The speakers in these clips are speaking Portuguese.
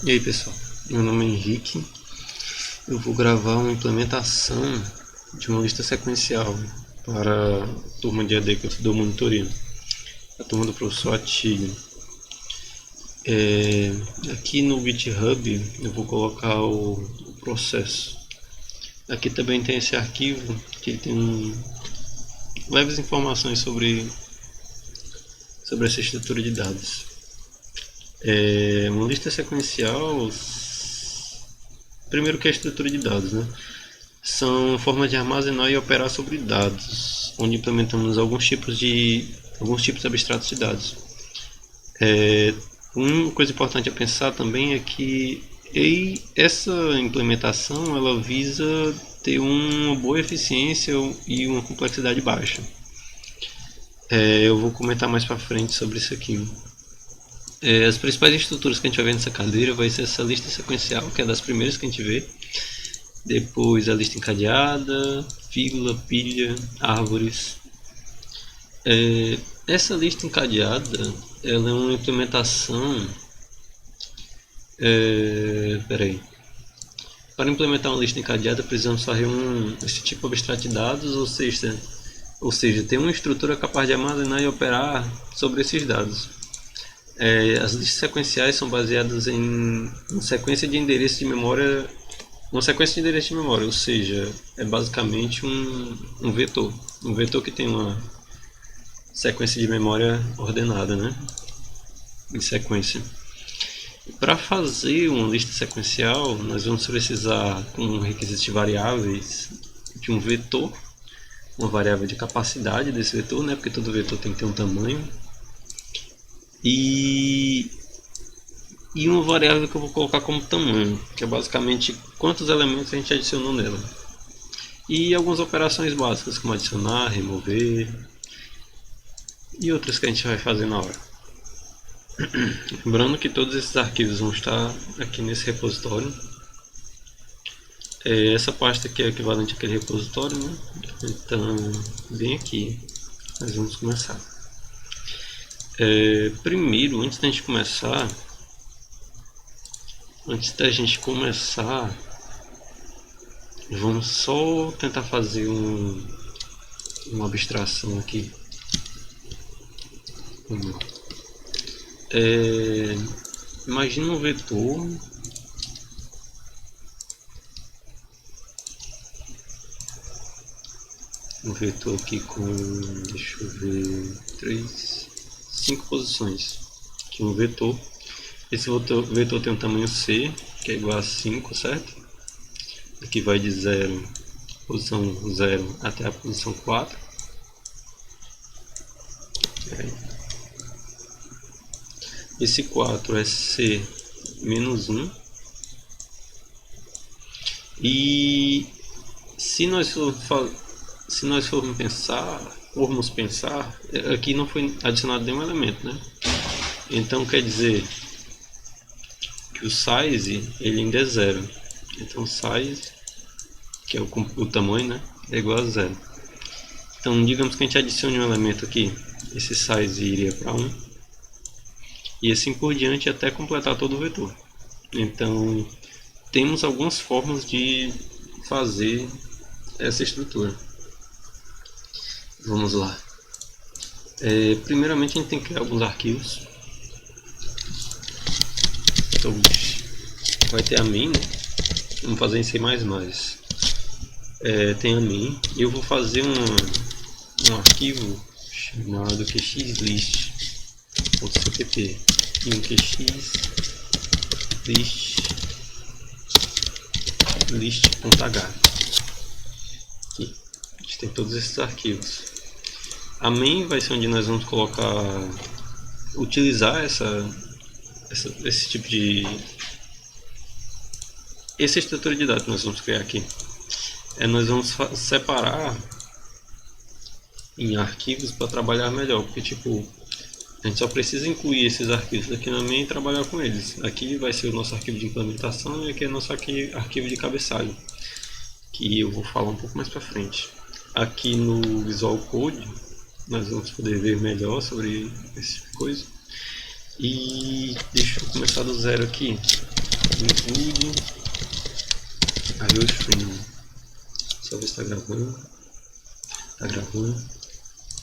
E aí pessoal, meu nome é Henrique. Eu vou gravar uma implementação de uma lista sequencial para a turma de AD que eu dou monitoria, a turma do professor Atílio. Aqui no GitHub eu vou colocar o processo. Aqui também tem esse arquivo que tem leves informações sobre essa estrutura de dados. Uma lista sequencial, primeiro que é a estrutura de dados, né? São formas de armazenar e operar sobre dados, onde implementamos alguns tipos abstratos de dados. Uma coisa importante a pensar também é que essa implementação ela visa ter uma boa eficiência e uma complexidade baixa. Eu vou comentar mais para frente sobre isso aqui. As principais estruturas que a gente vai ver nessa cadeira vai ser essa lista sequencial, que é das primeiras que a gente vê. Depois a lista encadeada, fila, pilha, árvores. Essa lista encadeada ela é uma implementação. Peraí. Para implementar uma lista encadeada precisamos fazer esse tipo de abstrato de dados, ou seja, ter uma estrutura capaz de armazenar e operar sobre esses dados. As listas sequenciais são baseadas em uma sequência de endereços de memória, ou seja, é basicamente um vetor que tem uma sequência de memória ordenada, né? Em sequência. Para fazer uma lista sequencial, nós vamos precisar, como requisitos de variáveis, de um vetor, uma variável de capacidade desse vetor, né? Porque todo vetor tem que ter um tamanho. E uma variável que eu vou colocar como tamanho, que é basicamente quantos elementos a gente adicionou nela. E algumas operações básicas, como adicionar, remover e outras que a gente vai fazer na hora. Lembrando que todos esses arquivos vão estar aqui nesse repositório. Essa pasta aqui é equivalente àquele repositório, né? Então, bem aqui, nós vamos começar. Primeiro, antes da gente começar, vamos só tentar fazer uma abstração aqui. Imagina um vetor aqui com, deixa eu ver, 5 posições. Aqui um vetor. Esse vetor tem um tamanho C, que é igual a 5, certo? Aqui vai de posição 0 até a posição 4. Esse 4 é C menos 1. E se nós formos pensar, aqui não foi adicionado nenhum elemento, né? Então quer dizer que o size ele ainda é 0. Então size, que é o tamanho, né, é igual a 0. Então digamos que a gente adicione um elemento aqui, esse size iria para 1. E assim por diante até completar todo o vetor. Então temos algumas formas de fazer essa estrutura. Vamos lá. Primeiramente a gente tem que criar alguns arquivos. Então vai ter a main, né? Vamos fazer em C++. Tem a main e eu vou fazer um arquivo chamado qxlist.cpp e um qxlist.h. Aqui a gente tem todos esses arquivos. A main vai ser onde nós vamos utilizar esse tipo de essa estrutura de dados que nós vamos criar aqui. Nós vamos separar em arquivos para trabalhar melhor, porque tipo a gente só precisa incluir esses arquivos aqui na main e trabalhar com eles. Aqui vai ser o nosso arquivo de implementação e aqui é o nosso arquivo de cabeçalho, que eu vou falar um pouco mais para frente. Aqui no Visual Code nós vamos poder ver melhor sobre esse tipo de coisa. E deixa eu começar do zero aqui. include IOStream. Só ver se está gravando. Está gravando.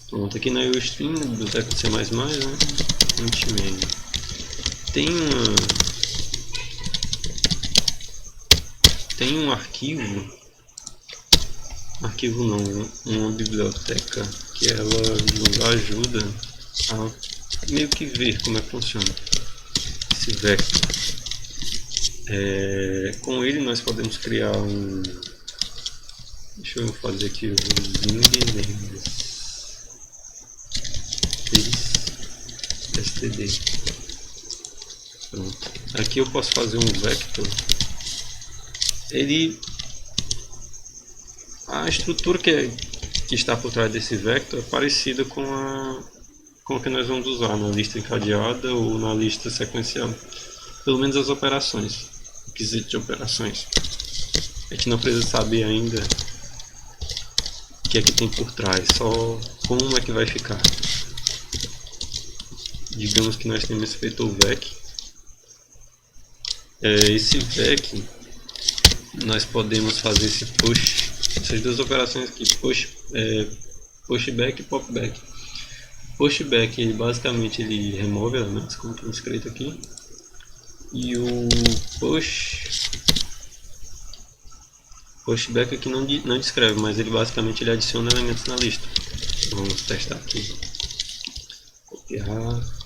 Pronto, aqui na IOStream, na biblioteca C++, né? Anti-main. Tem um arquivo não, uma biblioteca que ela nos ajuda a meio que ver como é que funciona esse vector. Com ele nós podemos criar um... Deixa eu fazer aqui o std. Pronto. Aqui eu posso fazer um vector. A estrutura que está por trás desse vector é parecida com o que nós vamos usar na lista encadeada ou na lista sequencial. Pelo menos as operações, o quesito de operações. A gente não precisa saber ainda o que é que tem por trás, só como é que vai ficar. Digamos que nós temos feito o vec. Esse vec nós podemos fazer esse push, essas duas operações aqui, pushback e popback. Pushback, ele basicamente ele remove elementos, como está escrito aqui, e o pushback aqui não descreve, mas ele basicamente ele adiciona elementos na lista. Vamos testar aqui, copiar,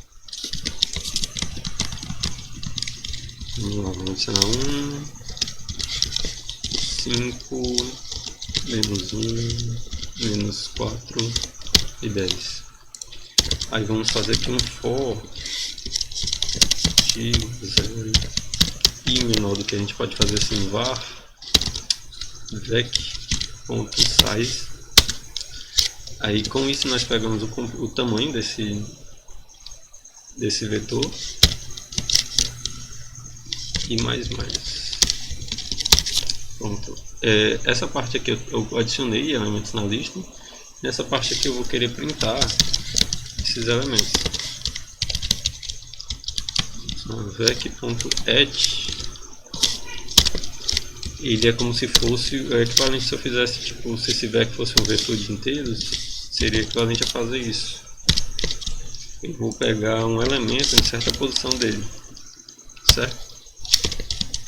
vamos adicionar 5, menos 1, menos 4 e 10. Aí vamos fazer aqui um for x 0 e menor do que a gente pode fazer assim, var vec.size. Aí com isso nós pegamos o tamanho desse vetor e mais. Pronto. Essa parte aqui eu adicionei elementos na lista. Nessa parte aqui eu vou querer printar esses elementos. Vec.add, ele é como se fosse o equivalente, se eu fizesse tipo, se esse vec fosse um vetor de inteiros, seria equivalente a fazer isso. Eu vou pegar um elemento em certa posição dele, certo?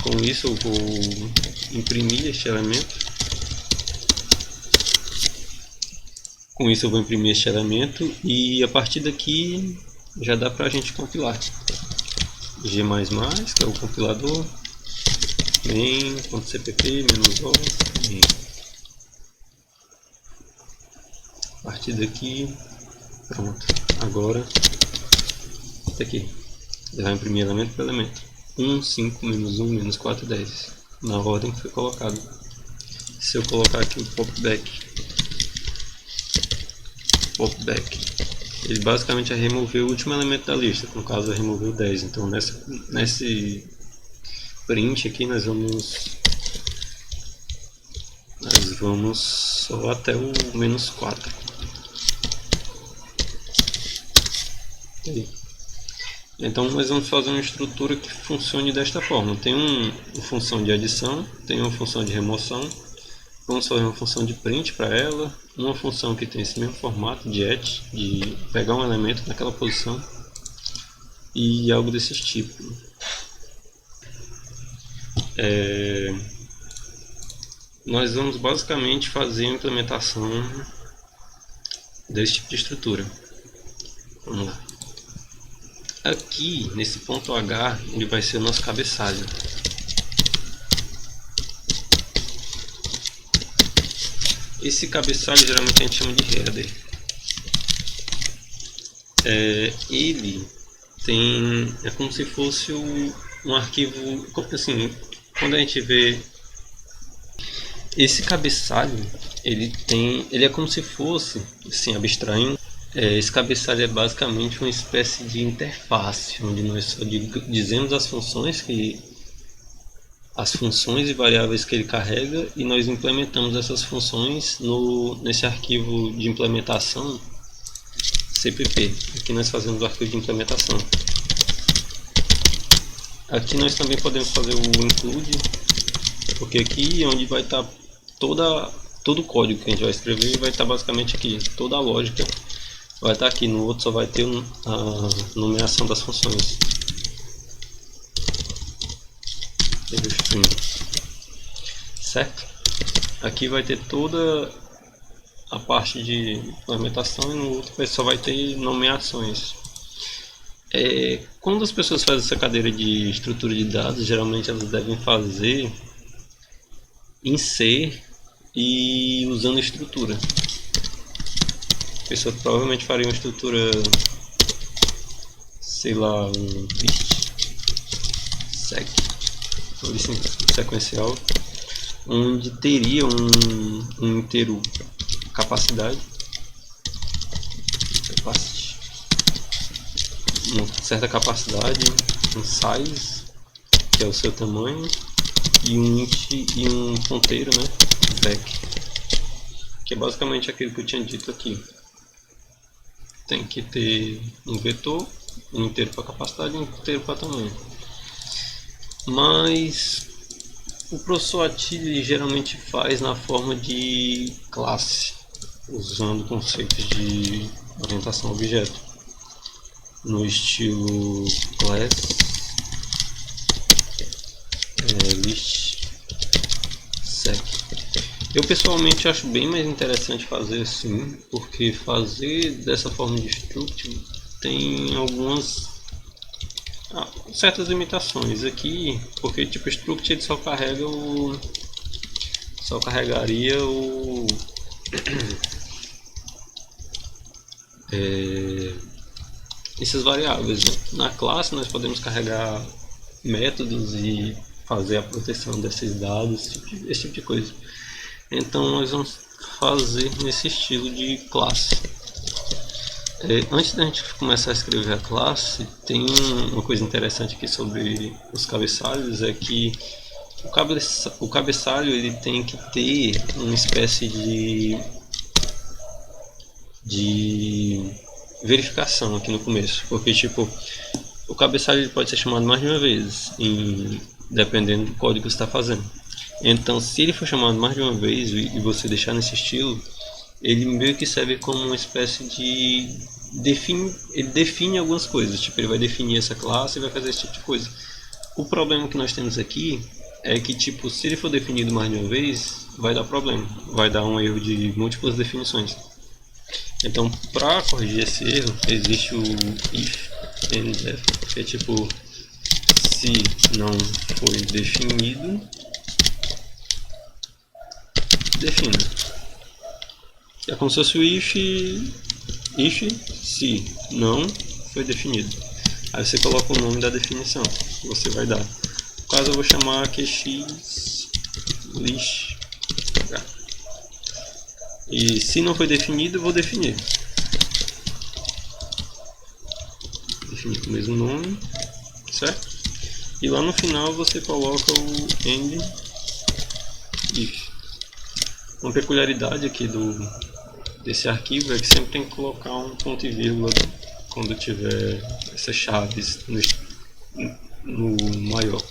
Com isso eu vou imprimir este elemento. E a partir daqui já dá pra gente compilar. G++, que é o compilador, main.cpp -o main. A partir daqui, pronto. Agora, isso aqui, já vai imprimir elemento por elemento. 1, 5, menos 1, menos 4, 10. Na ordem que foi colocado. Se eu colocar aqui o popback, ele basicamente é remover o último elemento da lista, no caso é remover o 10. Então nesse print aqui nós vamos só até o menos 4. Então nós vamos fazer uma estrutura que funcione desta forma. Tem uma função de adição, tem uma função de remoção. Vamos fazer uma função de print para ela, uma função que tem esse mesmo formato de add, de pegar um elemento naquela posição e algo desse tipo. Nós vamos basicamente fazer a implementação desse tipo de estrutura. Vamos lá. Aqui, nesse ponto H, ele vai ser o nosso cabeçalho. Esse cabeçalho geralmente a gente chama de header. Ele é como se fosse um arquivo, assim, quando a gente vê esse cabeçalho, ele é como se fosse, assim, abstraindo, esse cabeçalho é basicamente uma espécie de interface, onde nós só dizemos as funções e variáveis que ele carrega, e nós implementamos essas funções nesse arquivo de implementação CPP. Aqui nós fazemos o arquivo de implementação. Aqui nós também podemos fazer o include, porque aqui é onde vai estar todo o código que a gente vai escrever, vai estar basicamente aqui, toda a lógica vai estar aqui. No outro só vai ter a nomeação das funções. Certo? Aqui vai ter toda a parte de implementação e no outro só vai ter nomeações. Quando as pessoas fazem essa cadeira de estrutura de dados, geralmente elas devem fazer em C e usando estrutura. A pessoa provavelmente faria uma estrutura, sei lá, um list sec, uma lista sequencial, onde teria um inteiro capacity, uma certa capacidade, um size, que é o seu tamanho, e um int e um ponteiro, né, vec, que é basicamente aquilo que eu tinha dito aqui. Tem que ter um vetor, um inteiro para capacidade e um inteiro para tamanho. Mas o professor Attili geralmente faz na forma de classe, usando conceitos de orientação a objeto, no estilo class list sec. Eu pessoalmente acho bem mais interessante fazer assim, porque fazer dessa forma de struct tem algumas certas limitações aqui, porque tipo struct ele só carregaria essas variáveis, né? Na classe nós podemos carregar métodos e fazer a proteção desses dados, esse tipo de coisa. Então nós vamos fazer nesse estilo de classe. Antes da gente começar a escrever a classe, tem uma coisa interessante aqui sobre os cabeçalhos, é que o cabeçalho ele tem que ter uma espécie de verificação aqui no começo, porque tipo, o cabeçalho ele pode ser chamado mais de uma vez, dependendo do código que você está fazendo. Então, se ele for chamado mais de uma vez e você deixar nesse estilo, ele meio que serve como uma espécie de ele define algumas coisas, tipo, ele vai definir essa classe e vai fazer esse tipo de coisa. O problema que nós temos aqui é que, tipo, se ele for definido mais de uma vez, vai dar problema, vai dar um erro de múltiplas definições. Então, para corrigir esse erro, existe o if and def, que é tipo, se não foi definido, defina. É como se fosse o if se não foi definido. Aí você coloca o nome da definição que você vai dar. No caso eu vou chamar aqui x list. E se não foi definido, eu vou definir. Definir com o mesmo nome, certo? E lá no final você coloca o end if. Uma peculiaridade aqui desse arquivo é que sempre tem que colocar um ponto e vírgula quando tiver essas chaves no maior.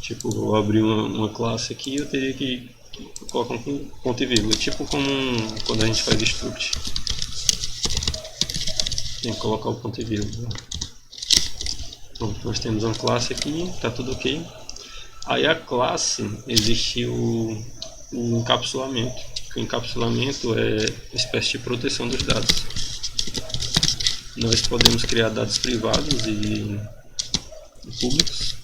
Tipo, eu abrir uma classe aqui, eu teria que colocar um ponto e vírgula, tipo como quando a gente faz struct. Tem que colocar o ponto e vírgula. Pronto, nós temos uma classe aqui, tá tudo ok. Aí a classe existe o encapsulamento. O encapsulamento é uma espécie de proteção dos dados. Nós podemos criar dados privados e públicos.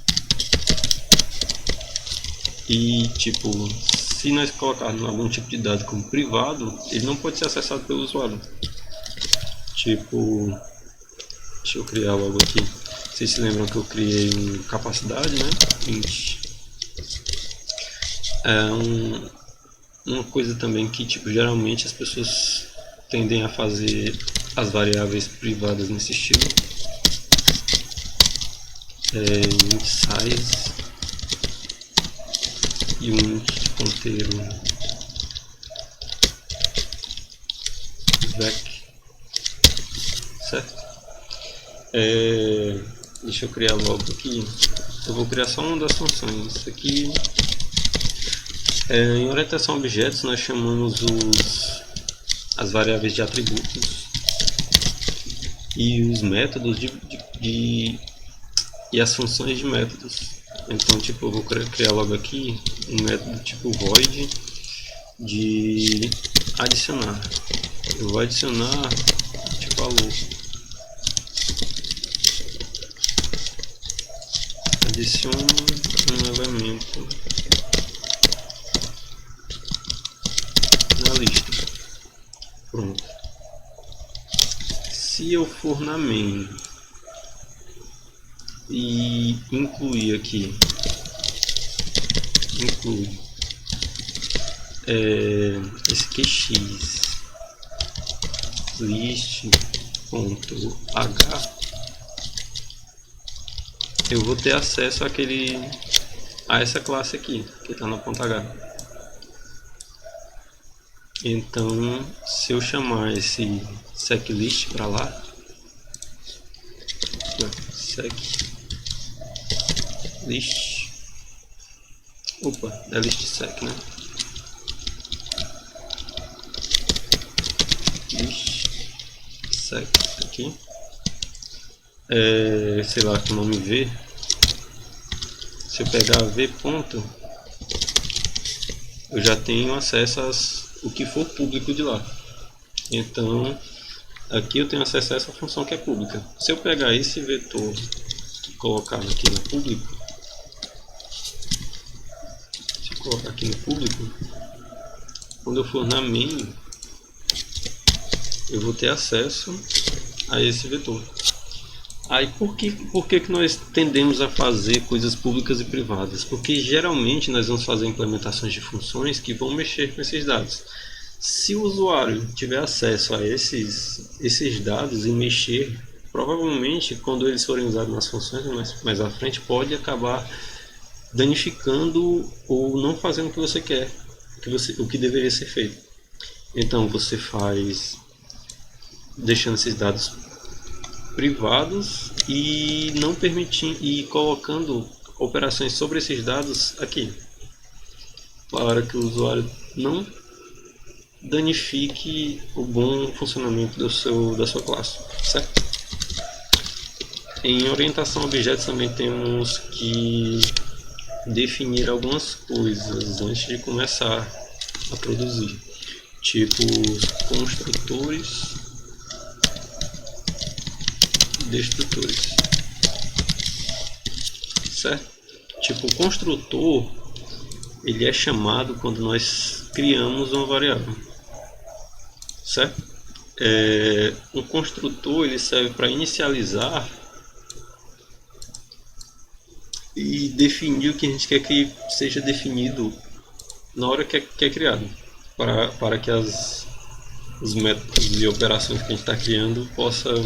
E tipo, se nós colocarmos algum tipo de dado como privado, ele não pode ser acessado pelo usuário. Tipo, deixa eu criar logo aqui. Vocês se lembram que eu criei uma capacidade, né? Int. Uma coisa também que tipo, geralmente as pessoas tendem a fazer as variáveis privadas nesse estilo. Int size e um int ponteiro vec, certo? Deixa eu criar logo aqui. Eu vou criar só uma das funções. Isso aqui. Em orientação a objetos nós chamamos as variáveis de atributos e os métodos e as funções de métodos. Então, tipo, eu vou criar logo aqui um método tipo void de adicionar. Eu vou adicionar tipo alô. Adicione um elemento na lista. Pronto. Se eu for na main e incluir aqui, esse QX list.h, eu vou ter acesso a essa classe aqui que está na ponta H. Então, se eu chamar esse secList para lá, secList, é list sec, né? List sec aqui, sei lá, com o nome V. Se eu pegar v ponto, eu já tenho acesso o que for público de lá. Então, aqui eu tenho acesso a essa função que é pública. Se eu pegar esse vetor e colocar aqui no público, quando eu for na main, eu vou ter acesso a esse vetor. Aí por que nós tendemos a fazer coisas públicas e privadas? Porque geralmente nós vamos fazer implementações de funções que vão mexer com esses dados. Se o usuário tiver acesso a esses dados e mexer, provavelmente quando eles forem usados nas funções mais à frente, pode acabar danificando ou não fazendo o que você quer, o que deveria ser feito. Então você faz deixando esses dados privados e não permitindo e colocando operações sobre esses dados aqui, para que o usuário não danifique o bom funcionamento da sua classe, certo? Em orientação a objetos também temos que definir algumas coisas antes de começar a produzir, tipo construtores, destrutores, certo? Tipo, o construtor ele é chamado quando nós criamos uma variável, certo? Um construtor ele serve para inicializar e definir o que a gente quer que seja definido na hora que é criado, para que os métodos e operações que a gente está criando possam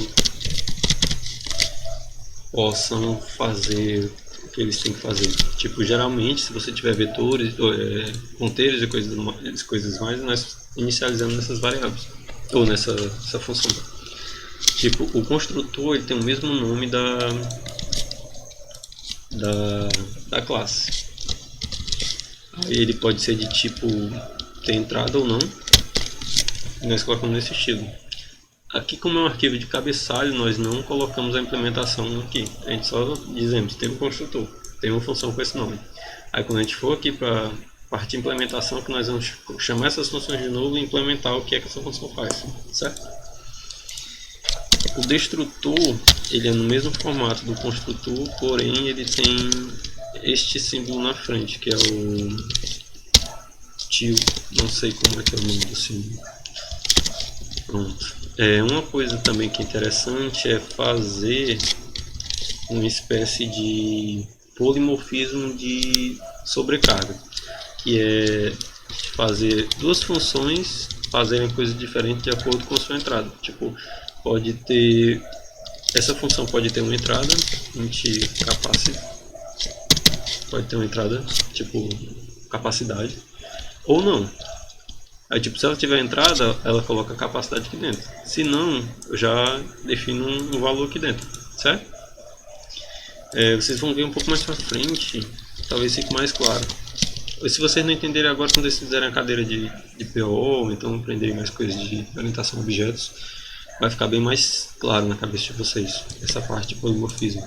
fazer o que eles têm que fazer. Tipo, geralmente, se você tiver vetores, ponteiros e coisas mais, nós inicializamos nessas variáveis, ou nessa função. Tipo, o construtor ele tem o mesmo nome da classe. Aí ele pode ser de tipo ter entrada ou não, e nós colocamos nesse estilo. Aqui, como é um arquivo de cabeçalho, nós não colocamos a implementação aqui. A gente só dizemos, tem um construtor, tem uma função com esse nome. Aí quando a gente for aqui para parte de implementação, que nós vamos chamar essas funções de novo e implementar o que é que essa função faz, certo? O destrutor, ele é no mesmo formato do construtor, porém ele tem este símbolo na frente, que é o til, não sei como é que é o nome do símbolo. Pronto. Uma coisa também que é interessante é fazer uma espécie de polimorfismo de sobrecarga, que é fazer duas funções fazerem coisas diferentes de acordo com a sua entrada. Tipo, essa função pode ter uma entrada int capacity, pode ter uma entrada tipo capacidade ou não. Aí, tipo, se ela tiver entrada, ela coloca a capacidade aqui dentro. Se não, eu já defino um valor aqui dentro, certo? Vocês vão ver um pouco mais pra frente, talvez fique mais claro. Ou se vocês não entenderem agora, quando vocês fizerem a cadeira de PO, ou então aprenderem mais coisas de orientação a objetos, vai ficar bem mais claro na cabeça de vocês, essa parte de polimorfismo.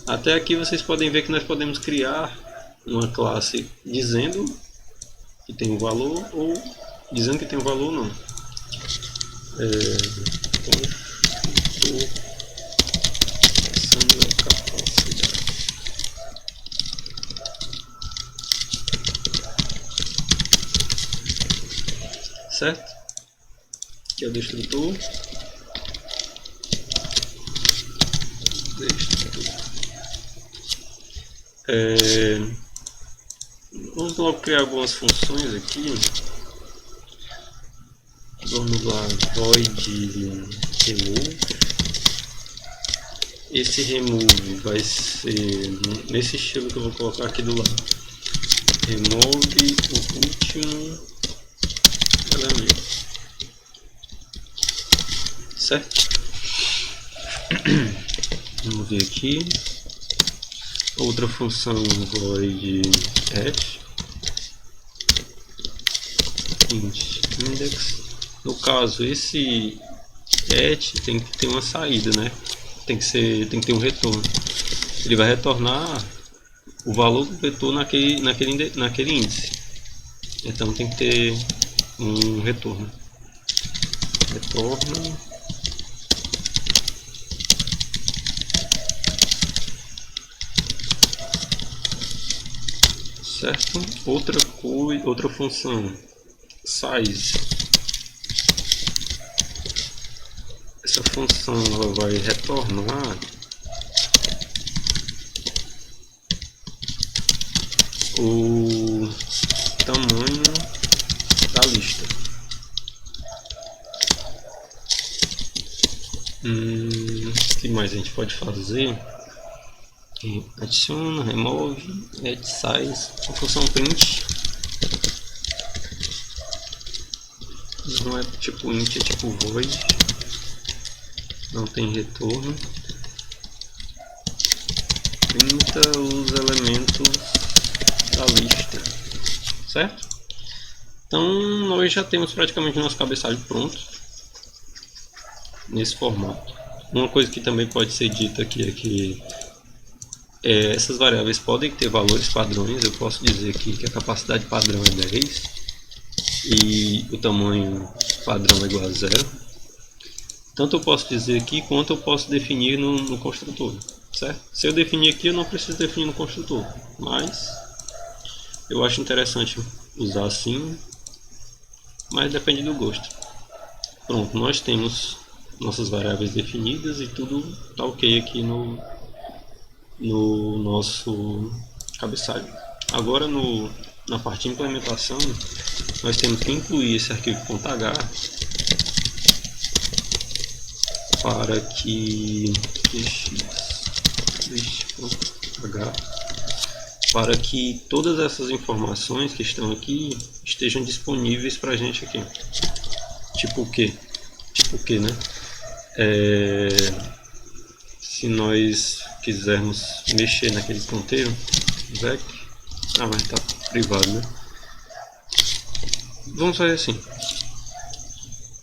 Até aqui vocês podem ver que nós podemos criar uma classe dizendo que tem um valor ou dizendo que tem um valor ou não. Passando a capacidade. Certo? Aqui é o destrutor. Vamos logo criar algumas funções aqui. Vamos lá, void remove. Esse remove vai ser nesse estilo que eu vou colocar aqui do lado. Remove o último elemento. Certo? Vamos ver aqui. Outra função void at index. No caso, esse at tem que ter uma saída, né? Tem que ter um retorno. Ele vai retornar o valor do vetor naquele índice. Então tem que ter um retorno. Retorno. Certo? Outra função, size. Essa função ela vai retornar o tamanho da lista. O que mais a gente pode fazer? Adiciona, remove, add size, a função print. Não é tipo int, é tipo void. Não tem retorno. Printa os elementos da lista. Certo? Então nós já temos praticamente o nosso cabeçalho pronto. Nesse formato. Uma coisa que também pode ser dita aqui é que essas variáveis podem ter valores padrões. Eu posso dizer aqui que a capacidade padrão é 10 e o tamanho padrão é igual a 0. Tanto eu posso dizer aqui quanto eu posso definir no construtor, certo? Se eu definir aqui, eu não preciso definir no construtor, mas eu acho interessante usar assim, mas depende do gosto. Pronto, nós temos nossas variáveis definidas e tudo está ok aqui no nosso cabeçalho. Agora na parte de implementação, nós temos que incluir esse arquivo .h para que para que todas essas informações que estão aqui estejam disponíveis para a gente aqui. Tipo o que? Tipo o que, né? Se nós quisermos mexer naquele ponteiro, vec, mas tá privado, né? Vamos fazer assim.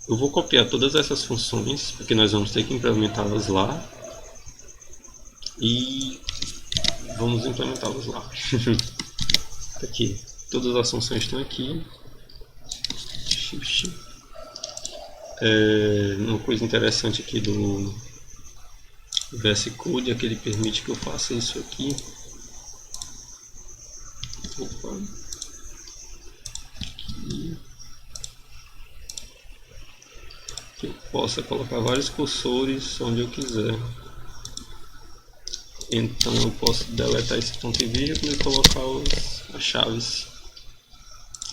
Eu vou copiar todas essas funções, porque nós vamos ter que implementá-las lá. E vamos implementá-las lá. Aqui, todas as funções estão aqui. Shift. Uma coisa interessante aqui do VS Code é que ele permite que eu faça isso aqui. Opa. Que eu possa colocar vários cursores onde eu quiser. Então eu posso deletar esse ponto e vírgula e colocar as chaves,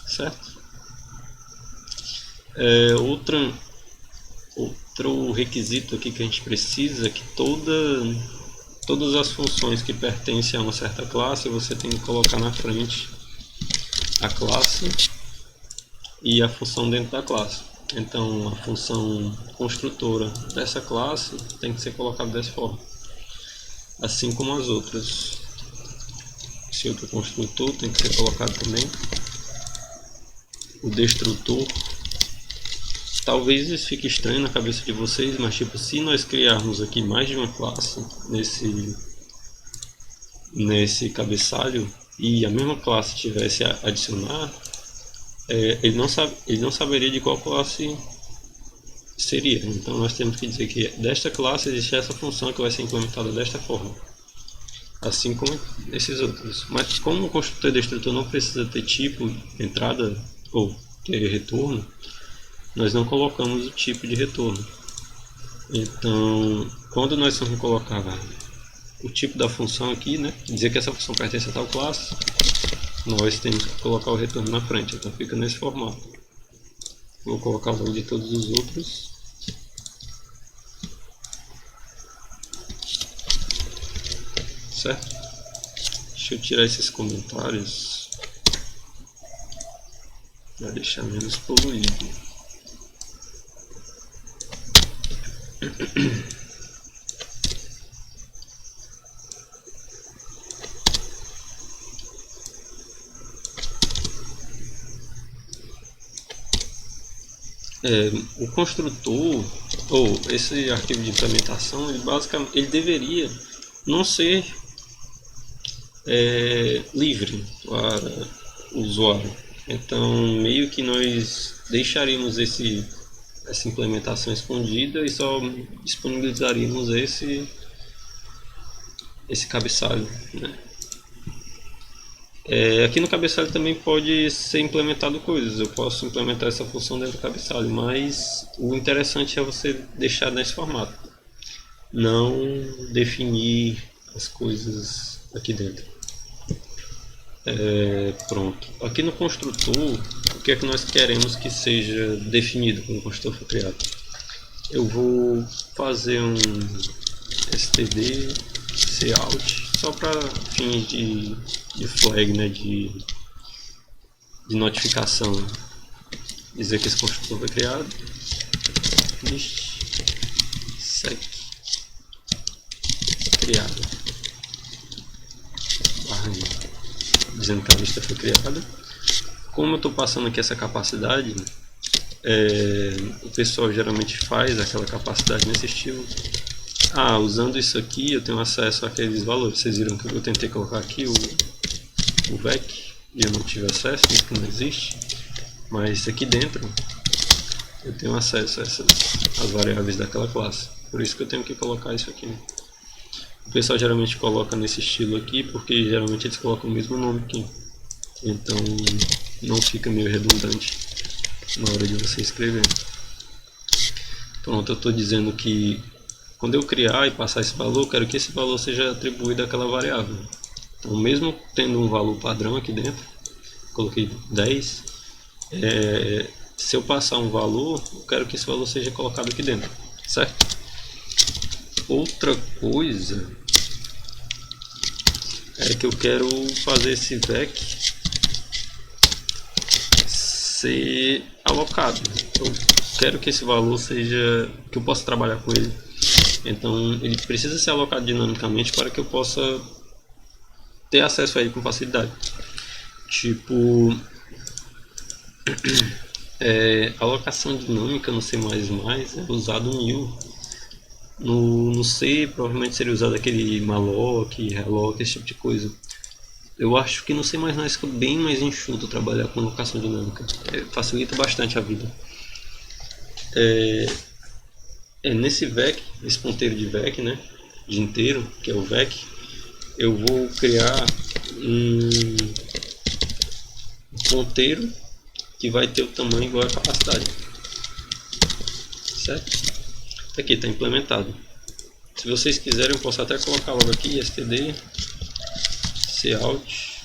certo? Outro requisito aqui que a gente precisa é que todas as funções que pertencem a uma certa classe você tem que colocar na frente a classe e a função dentro da classe. Então a função construtora dessa classe tem que ser colocada dessa forma. assim como as outras. Esse outro construtor tem que ser colocado também. O destrutor. Talvez isso fique estranho na cabeça de vocês, mas tipo, se nós criarmos aqui mais de uma classe nesse cabeçalho e a mesma classe tivesse a adicionar, ele não saberia de qual classe seria. Então nós temos que dizer que desta classe existe essa função que vai ser implementada desta forma, assim como esses outros. Mas como o construtor e destrutor não precisa ter tipo, entrada ou ter retorno, nós não colocamos o tipo de retorno. Então, quando nós vamos colocar o tipo da função aqui, né, dizer que essa função pertence a tal classe, nós temos que colocar o retorno na frente. Então fica nesse formato. Vou colocar o valor de todos os outros. Certo? Deixa eu tirar esses comentários para deixar menos poluído. O construtor ou esse arquivo de implementação, ele basicamente ele deveria não ser livre para o usuário. Então meio que nós deixaríamos essa implementação escondida e só disponibilizaríamos esse cabeçalho, né? Aqui no cabeçalho também pode ser implementado coisas. Eu posso implementar essa função dentro do cabeçalho, mas o interessante é você deixar nesse formato, não definir as coisas aqui dentro. Pronto. Aqui no construtor, o que é que nós queremos que seja definido quando o construtor for criado? Eu vou fazer um std cout só para fins de flag, né, de notificação, dizer que esse construtor foi criado. List sec criado, dizendo que a lista foi criada. Como eu estou passando aqui essa capacidade, o pessoal geralmente faz aquela capacidade nesse estilo. Usando isso aqui eu tenho acesso àqueles valores. Vocês viram que eu tentei colocar aqui o vec e eu não tive acesso, isso que não existe. Mas aqui dentro eu tenho acesso a as variáveis daquela classe. Por isso que eu tenho que colocar isso aqui. O pessoal geralmente coloca nesse estilo aqui, porque geralmente eles colocam o mesmo nome aqui. Então não fica meio redundante na hora de você escrever. Pronto, eu estou dizendo que quando eu criar e passar esse valor, eu quero que esse valor seja atribuído àquela variável. Então, mesmo tendo um valor padrão aqui dentro, coloquei 10, se eu passar um valor, eu quero que esse valor seja colocado aqui dentro, certo? Outra coisa é que eu quero fazer esse vec ser alocado. Eu quero que esse valor seja, que eu possa trabalhar com ele. Então ele precisa ser alocado dinamicamente para que eu possa ter acesso a ele com facilidade. Tipo, alocação dinâmica no C++ é usado mil. No C provavelmente seria usado aquele malloc, reloc, esse tipo de coisa. Eu acho que no C++ fica bem mais enxuto trabalhar com alocação dinâmica. Facilita bastante a vida. Nesse vec, esse ponteiro de vec, né, de inteiro, que é o vec, eu vou criar um ponteiro que vai ter o tamanho igual à capacidade, certo? Aqui está implementado. Se vocês quiserem, eu posso até colocar logo aqui std cout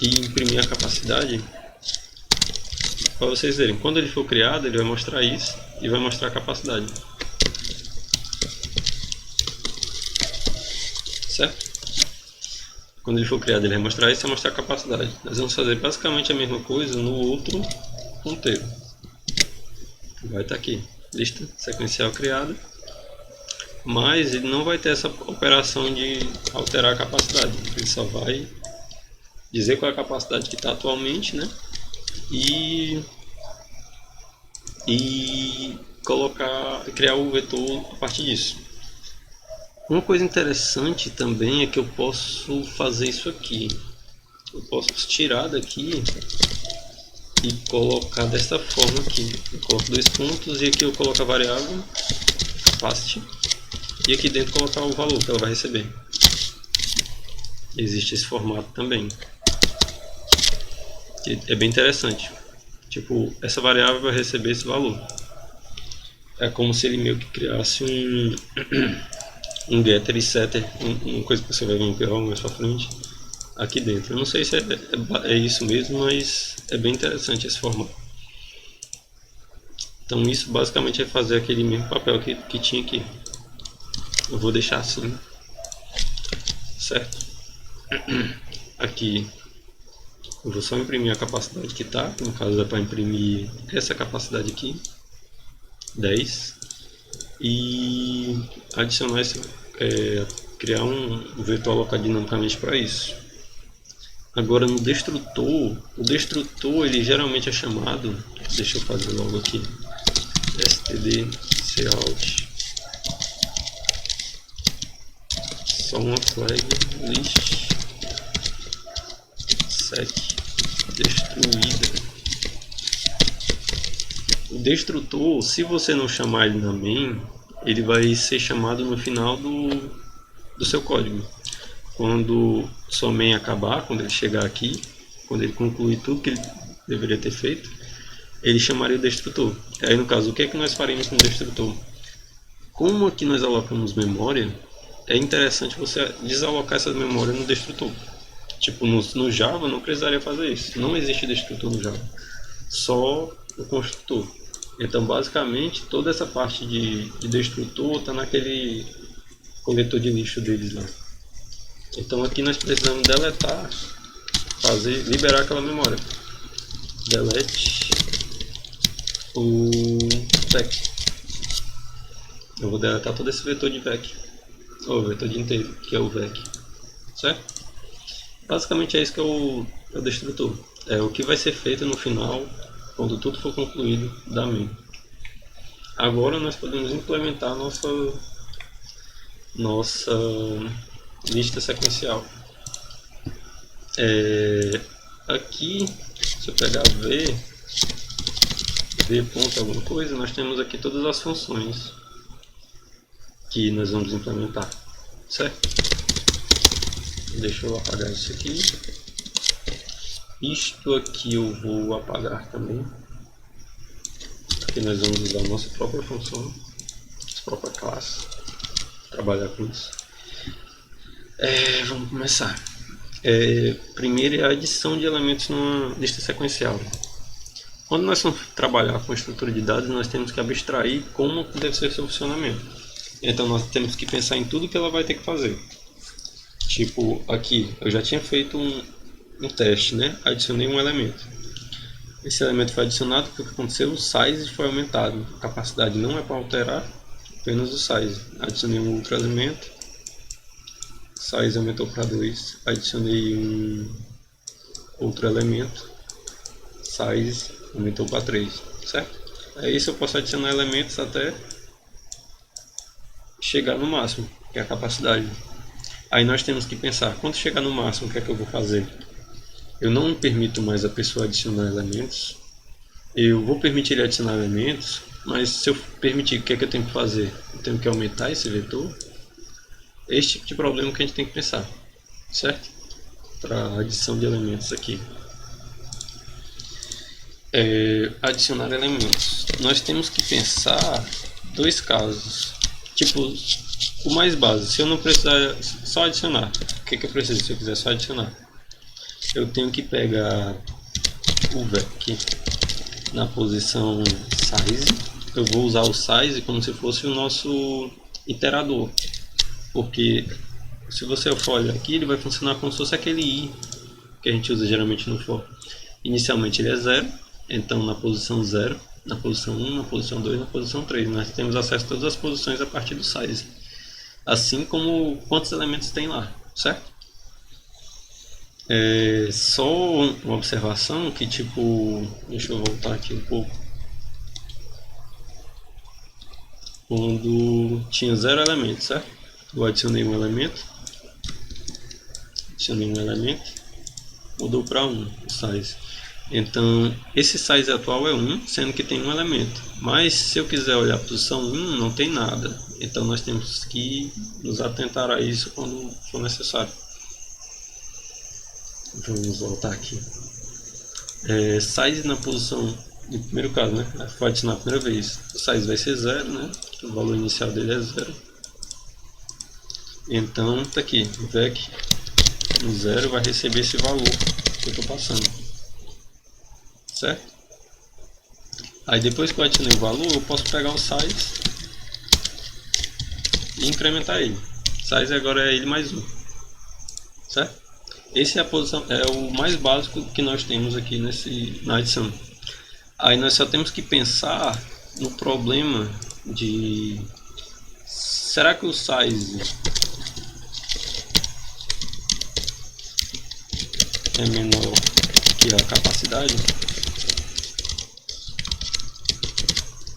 e imprimir a capacidade para vocês verem. Quando ele for criado, ele vai mostrar isso e vai mostrar a capacidade, certo? Quando ele for criado, ele vai mostrar isso e vai mostrar a capacidade. Nós vamos fazer basicamente a mesma coisa no outro ponteiro. Vai estar aqui, lista sequencial criada. mas ele não vai ter essa operação de alterar a capacidade. Ele só vai dizer qual é a capacidade que está atualmente, né? E criar o vetor a partir disso. Uma coisa interessante também é que eu posso fazer isso aqui. Eu posso tirar daqui e colocar dessa forma aqui. Eu coloco 2 pontos e aqui eu coloco a variável capacity e aqui dentro colocar o valor que ela vai receber. Existe esse formato também. É bem interessante. Tipo, essa variável vai receber esse valor. É como se ele meio que criasse um getter e setter, uma coisa que você vai ver em Perl mais pra frente, aqui dentro. Eu não sei se é isso mesmo, mas é bem interessante esse formato. Então isso basicamente é fazer aquele mesmo papel que tinha aqui. Eu vou deixar assim, certo? Aqui eu vou só imprimir a capacidade que está, no caso dá para imprimir essa capacidade aqui, 10, e adicionar criar um vetor alocar dinamicamente para isso. Agora no destrutor, o destrutor ele geralmente é chamado, deixa eu fazer logo aqui, std cout, só uma flag list sec destruída. O destrutor, se você não chamar ele na main, ele vai ser chamado no final do seu código. Quando sua main acabar, quando ele chegar aqui, quando ele concluir tudo que ele deveria ter feito, ele chamaria o destrutor. Aí no caso, o que é que nós faremos com o destrutor? Como aqui nós alocamos memória, é interessante você desalocar essa memória no destrutor. Tipo, no Java não precisaria fazer isso. Não existe destrutor no Java. Só o construtor. Então, basicamente, toda essa parte de destrutor está naquele coletor de lixo deles lá. Então, aqui nós precisamos deletar, liberar aquela memória. Delete o vec. Eu vou deletar todo esse vetor de vec. Ou vetor de inteiro, que é o vec. Certo? Basicamente é isso que é o destrutor. É o que vai ser feito no final, quando tudo for concluído da main. Agora nós podemos implementar nossa lista sequencial. Aqui, se eu pegar v ponto alguma coisa, nós temos aqui todas as funções que nós vamos implementar, certo? Deixa eu apagar isso aqui. Isto aqui eu vou apagar também, porque nós vamos usar a nossa própria função, nossa própria classe, trabalhar com isso. Vamos começar. Primeiro é a adição de elementos numa lista sequencial. Quando nós vamos trabalhar com estrutura de dados, nós temos que abstrair como deve ser o seu funcionamento. Então nós temos que pensar em tudo que ela vai ter que fazer. Tipo, aqui eu já tinha feito um teste, né? Adicionei um elemento. Esse elemento foi adicionado porque o que aconteceu? O size foi aumentado. A capacidade não é para alterar, apenas o size. Adicionei um outro elemento. Size aumentou para 2. Adicionei um outro elemento. Size aumentou para 3. Certo? É isso, eu posso adicionar elementos até chegar no máximo, que é a capacidade. Aí nós temos que pensar, quando chegar no máximo, o que é que eu vou fazer? Eu não permito mais a pessoa adicionar elementos. Eu vou permitir ele adicionar elementos, mas se eu permitir, o que é que eu tenho que fazer? Eu tenho que aumentar esse vetor. É esse tipo de problema que a gente tem que pensar, certo? Para adição de elementos aqui. Adicionar elementos. Nós temos que pensar 2 casos. Tipo, o mais básico, se eu não precisar só adicionar, o que eu preciso se eu quiser só adicionar? Eu tenho que pegar o vec na posição size. Eu vou usar o size como se fosse o nosso iterador, porque se você for olhar aqui, ele vai funcionar como se fosse aquele i que a gente usa geralmente no for. Inicialmente ele é 0, então na posição 0, na posição 1, na posição 2, na posição 3, nós temos acesso a todas as posições a partir do size. assim como quantos elementos tem lá, certo? Só uma observação que tipo, deixa eu voltar aqui um pouco. Quando tinha 0 elementos, certo? Eu adicionei um elemento, mudou para 1 o size. Então, esse size atual é 1, sendo que tem um elemento. Mas se eu quiser olhar a posição 1, não tem nada. Então nós temos que nos atentar a isso quando for necessário. Vamos voltar aqui. Size na posição, no primeiro caso, né? Vai adicionar a primeira vez. O size vai ser 0, né? O valor inicial dele é 0. Então, tá aqui, vec 0 vai receber esse valor que eu estou passando, certo? Aí depois que eu adicionei o valor, eu posso pegar o size e incrementar ele. Size agora é ele mais 1, certo? Esse é a posição, é o mais básico que nós temos aqui na adição. Aí nós só temos que pensar no problema de: será que o size é menor que a capacidade?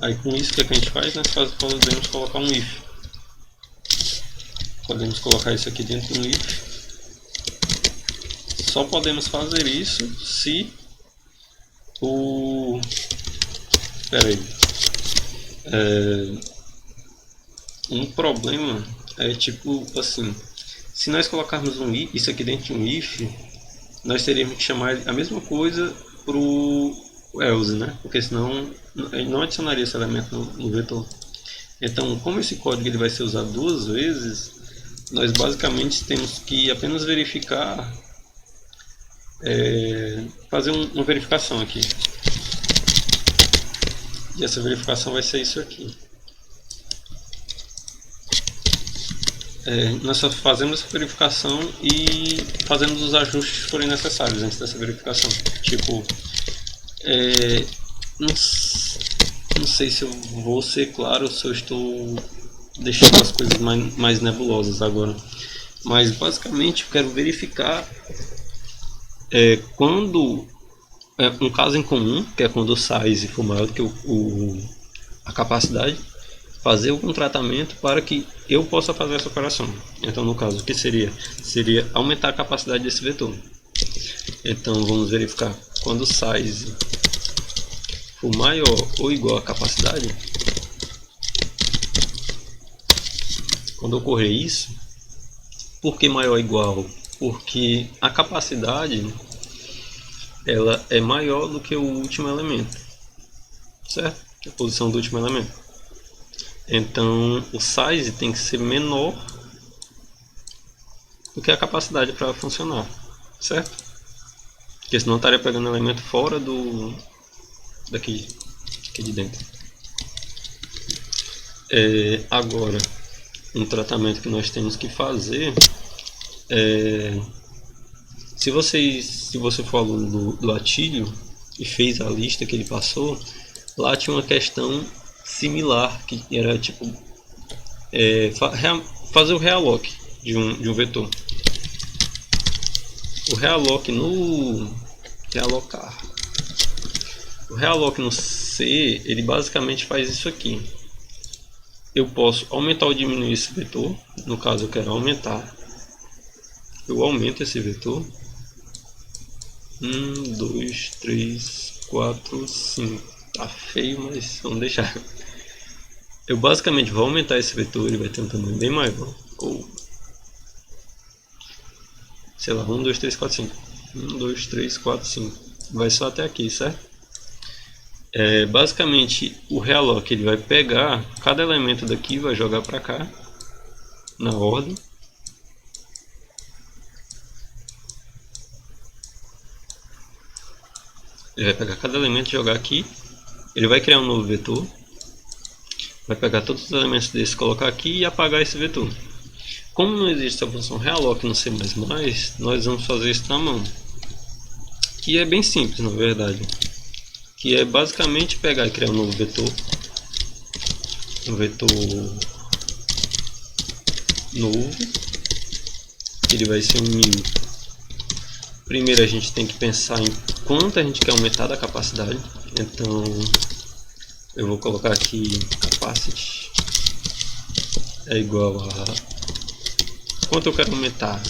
Aí com isso, o que a gente faz? Nós podemos colocar um if. Podemos colocar isso aqui dentro do if. Só podemos fazer isso se um problema é tipo assim: se nós colocarmos isso aqui dentro de um if, nós teríamos que chamar a mesma coisa para o else, né? Porque senão ele não adicionaria esse elemento no vetor. Então, como esse código ele vai ser usado 2 vezes, nós basicamente temos que apenas verificar, fazer uma verificação aqui. E essa verificação vai ser isso aqui. Nós só fazemos essa verificação e fazemos os ajustes que forem necessários antes dessa verificação. Tipo, não sei se eu vou ser claro, se eu estou deixando as coisas mais nebulosas agora. Mas basicamente eu quero verificar quando um caso em comum, que é quando o size for maior do que a capacidade, fazer algum tratamento para que eu possa fazer essa operação. Então, no caso, o que seria? Seria aumentar a capacidade desse vetor. Então, vamos verificar quando o size for maior ou igual à capacidade. Quando ocorrer isso, por que maior ou igual? Porque a capacidade ela é maior do que o último elemento, certo? A posição do último elemento. Então o size tem que ser menor do que a capacidade para funcionar, certo? Porque senão estaria pegando elemento fora daqui de dentro. Agora, um tratamento que nós temos que fazer se você for aluno do Atílio e fez a lista que ele passou, lá tinha uma questão similar, que era tipo fazer o realloc de um vetor. O realloc no C, ele basicamente faz isso aqui. Eu posso aumentar ou diminuir esse vetor. No caso eu quero aumentar, eu aumento esse vetor. 1, 2, 3, 4, 5. Tá feio, mas vamos deixar. Eu basicamente vou aumentar esse vetor, ele vai ter um tamanho bem maior. Ou, sei lá, 1, 2, 3, 4, 5. 1, 2, 3, 4, 5. Vai só até aqui, certo? Basicamente, o realloc ele vai pegar cada elemento daqui e vai jogar para cá, na ordem. Ele vai pegar cada elemento e jogar aqui. Ele vai criar um novo vetor. Vai pegar todos os elementos desse, colocar aqui e apagar esse vetor. Como não existe a função realloc no C++, nós vamos fazer isso na mão. Que é bem simples, na verdade. Que é basicamente pegar e criar um novo vetor. Um vetor novo, ele vai ser um new. Primeiro a gente tem que pensar em quanto a gente quer aumentar da capacidade. Então eu vou colocar aqui capacity é igual a quanto eu quero aumentar.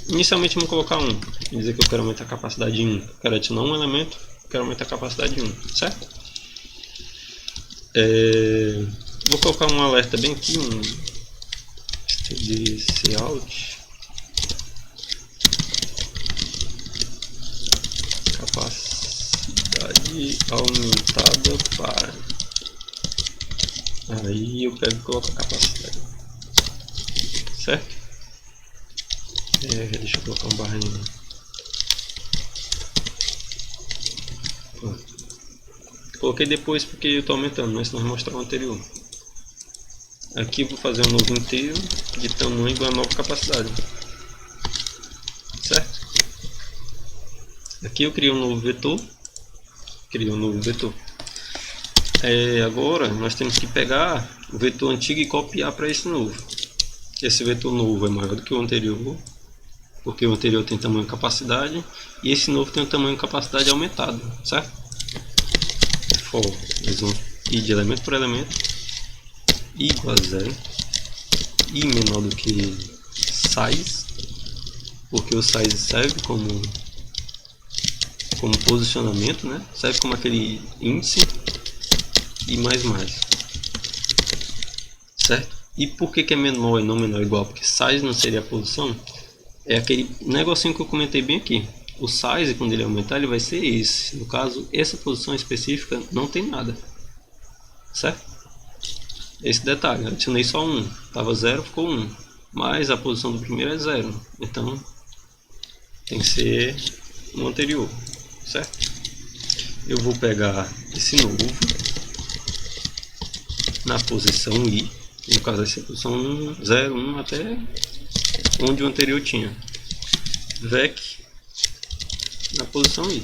Inicialmente vamos colocar 1, quer dizer que eu quero aumentar a capacidade de 1. Quero adicionar um elemento, quero aumentar a capacidade de 1, certo? Vou colocar um alerta bem aqui, um std out capacidade aumentada para. Aí eu pego e coloco a capacidade, certo? Deixa eu colocar um barrinho. Pronto. Coloquei depois porque eu estou aumentando, mas senão vai mostrar o anterior. Aqui eu vou fazer um novo inteiro de tamanho igual a nova capacidade, certo? Aqui eu crio um novo vetor. Agora nós temos que pegar o vetor antigo e copiar para esse novo. Esse vetor novo é maior do que o anterior, porque o anterior tem tamanho e capacidade, e esse novo tem um tamanho e capacidade aumentado, certo? For, eles vão ir de elemento por elemento, i igual a 0, i menor do que size, porque o size serve como posicionamento, né? Serve como aquele índice, e mais, certo? E por que é menor e não menor igual? Porque size não seria a posição. É aquele negocinho que eu comentei bem aqui. O size, quando ele aumentar, ele vai ser esse. No caso, essa posição específica não tem nada, certo? Esse detalhe, eu adicionei só 1, estava 0, ficou 1, mas a posição do primeiro é 0, então tem que ser o anterior, certo? Eu vou pegar esse novo na posição i, no caso essa posição 1, 0, 1 até onde o anterior tinha, vec na posição i.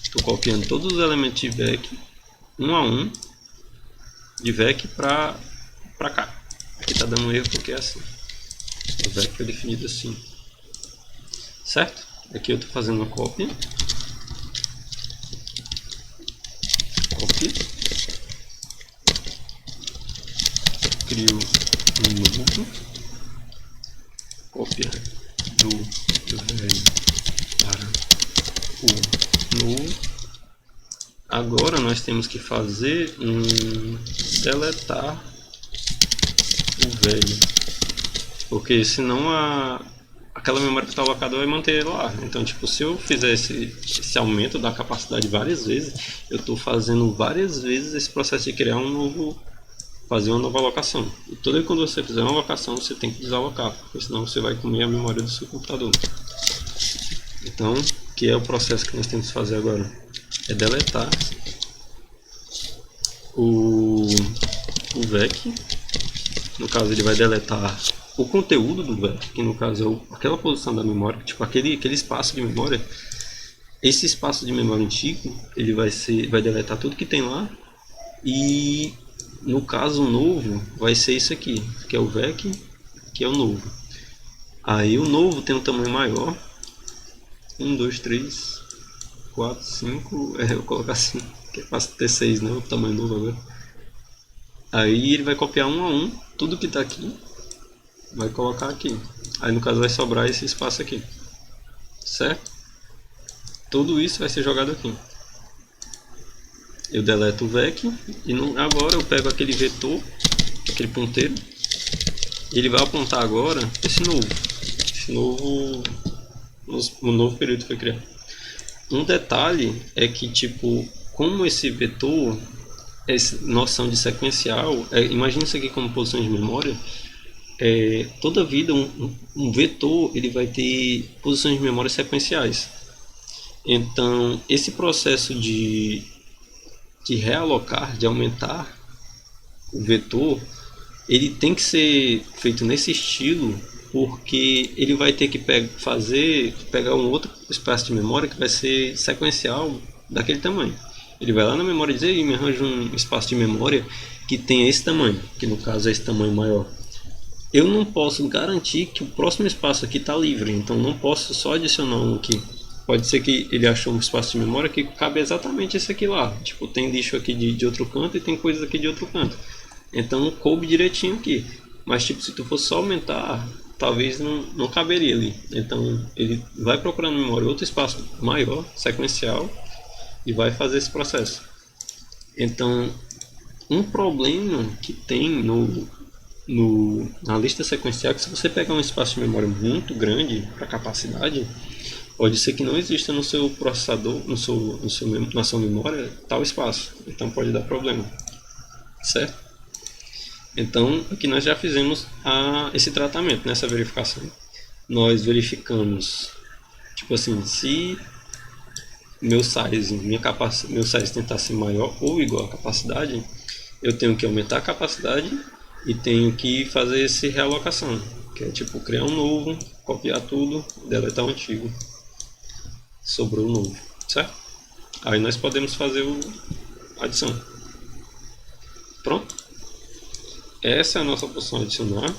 Estou copiando todos os elementos de vec 1 a 1 de vec para cá. Aqui está dando erro porque é assim, o vec foi definido assim, certo? Aqui eu estou fazendo uma cópia, crio um novo, cópia do velho para o novo. Agora nós temos que fazer deletar o velho, porque senão aquela memória que está alocada vai manter lá. Então, tipo, se eu fizer esse aumento da capacidade várias vezes, eu estou fazendo várias vezes esse processo de criar fazer uma nova alocação. E toda vez quando você fizer uma alocação, você tem que desalocar, porque senão você vai comer a memória do seu computador. Então, que é o processo que nós temos que fazer agora? É deletar o vec. No caso, ele vai deletar o conteúdo do vec, que no caso é aquela posição da memória, tipo aquele espaço de memória. Esse espaço de memória antigo, ele vai deletar tudo que tem lá, e no caso novo vai ser isso aqui, que é o vec, que é o novo. Aí o novo tem um tamanho maior, 1, 2, 3, 4, 5, eu vou colocar assim, que é fácil ter 6, né, o tamanho novo agora. Aí ele vai copiar 1 a 1, tudo que está aqui, vai colocar aqui. Aí no caso vai sobrar esse espaço aqui, certo? Tudo isso vai ser jogado aqui. Eu deleto o vec e agora eu pego aquele vetor, aquele ponteiro, e ele vai apontar agora o novo período que foi criado. Um detalhe é que, tipo, como esse vetor, essa noção de sequencial, imagina isso aqui como posição de memória. Toda vida um vetor ele vai ter posições de memória sequenciais. Então esse processo de realocar, de aumentar o vetor, ele tem que ser feito nesse estilo, porque ele vai ter que pegar um outro espaço de memória que vai ser sequencial daquele tamanho. Ele vai lá na memória e dizer, me arranja um espaço de memória que tenha esse tamanho, que no caso é esse tamanho maior. eu não posso garantir que o próximo espaço aqui está livre, então não posso só adicionar um aqui. Pode ser que ele achou um espaço de memória que cabe exatamente esse aqui lá. Tipo, tem lixo aqui de outro canto e tem coisas aqui de outro canto. Então coube direitinho aqui. Mas tipo, se tu fosse só aumentar, talvez não caberia ali. Então ele vai procurar na memória outro espaço maior, sequencial, e vai fazer esse processo. Então, um problema que tem na lista sequencial é que se você pegar um espaço de memória muito grande para capacidade, pode ser que não exista no seu processador, na sua memória, tal espaço. Então pode dar problema, certo? Então aqui nós já fizemos esse tratamento, nessa verificação. Nós verificamos, tipo assim, se meu size tentar ser maior ou igual à capacidade, eu tenho que aumentar a capacidade e tenho que fazer essa realocação, que é tipo criar um novo, copiar tudo, deletar o antigo, sobrou o novo, certo? Aí nós podemos fazer a adição. Pronto. Essa é a nossa função adicionar.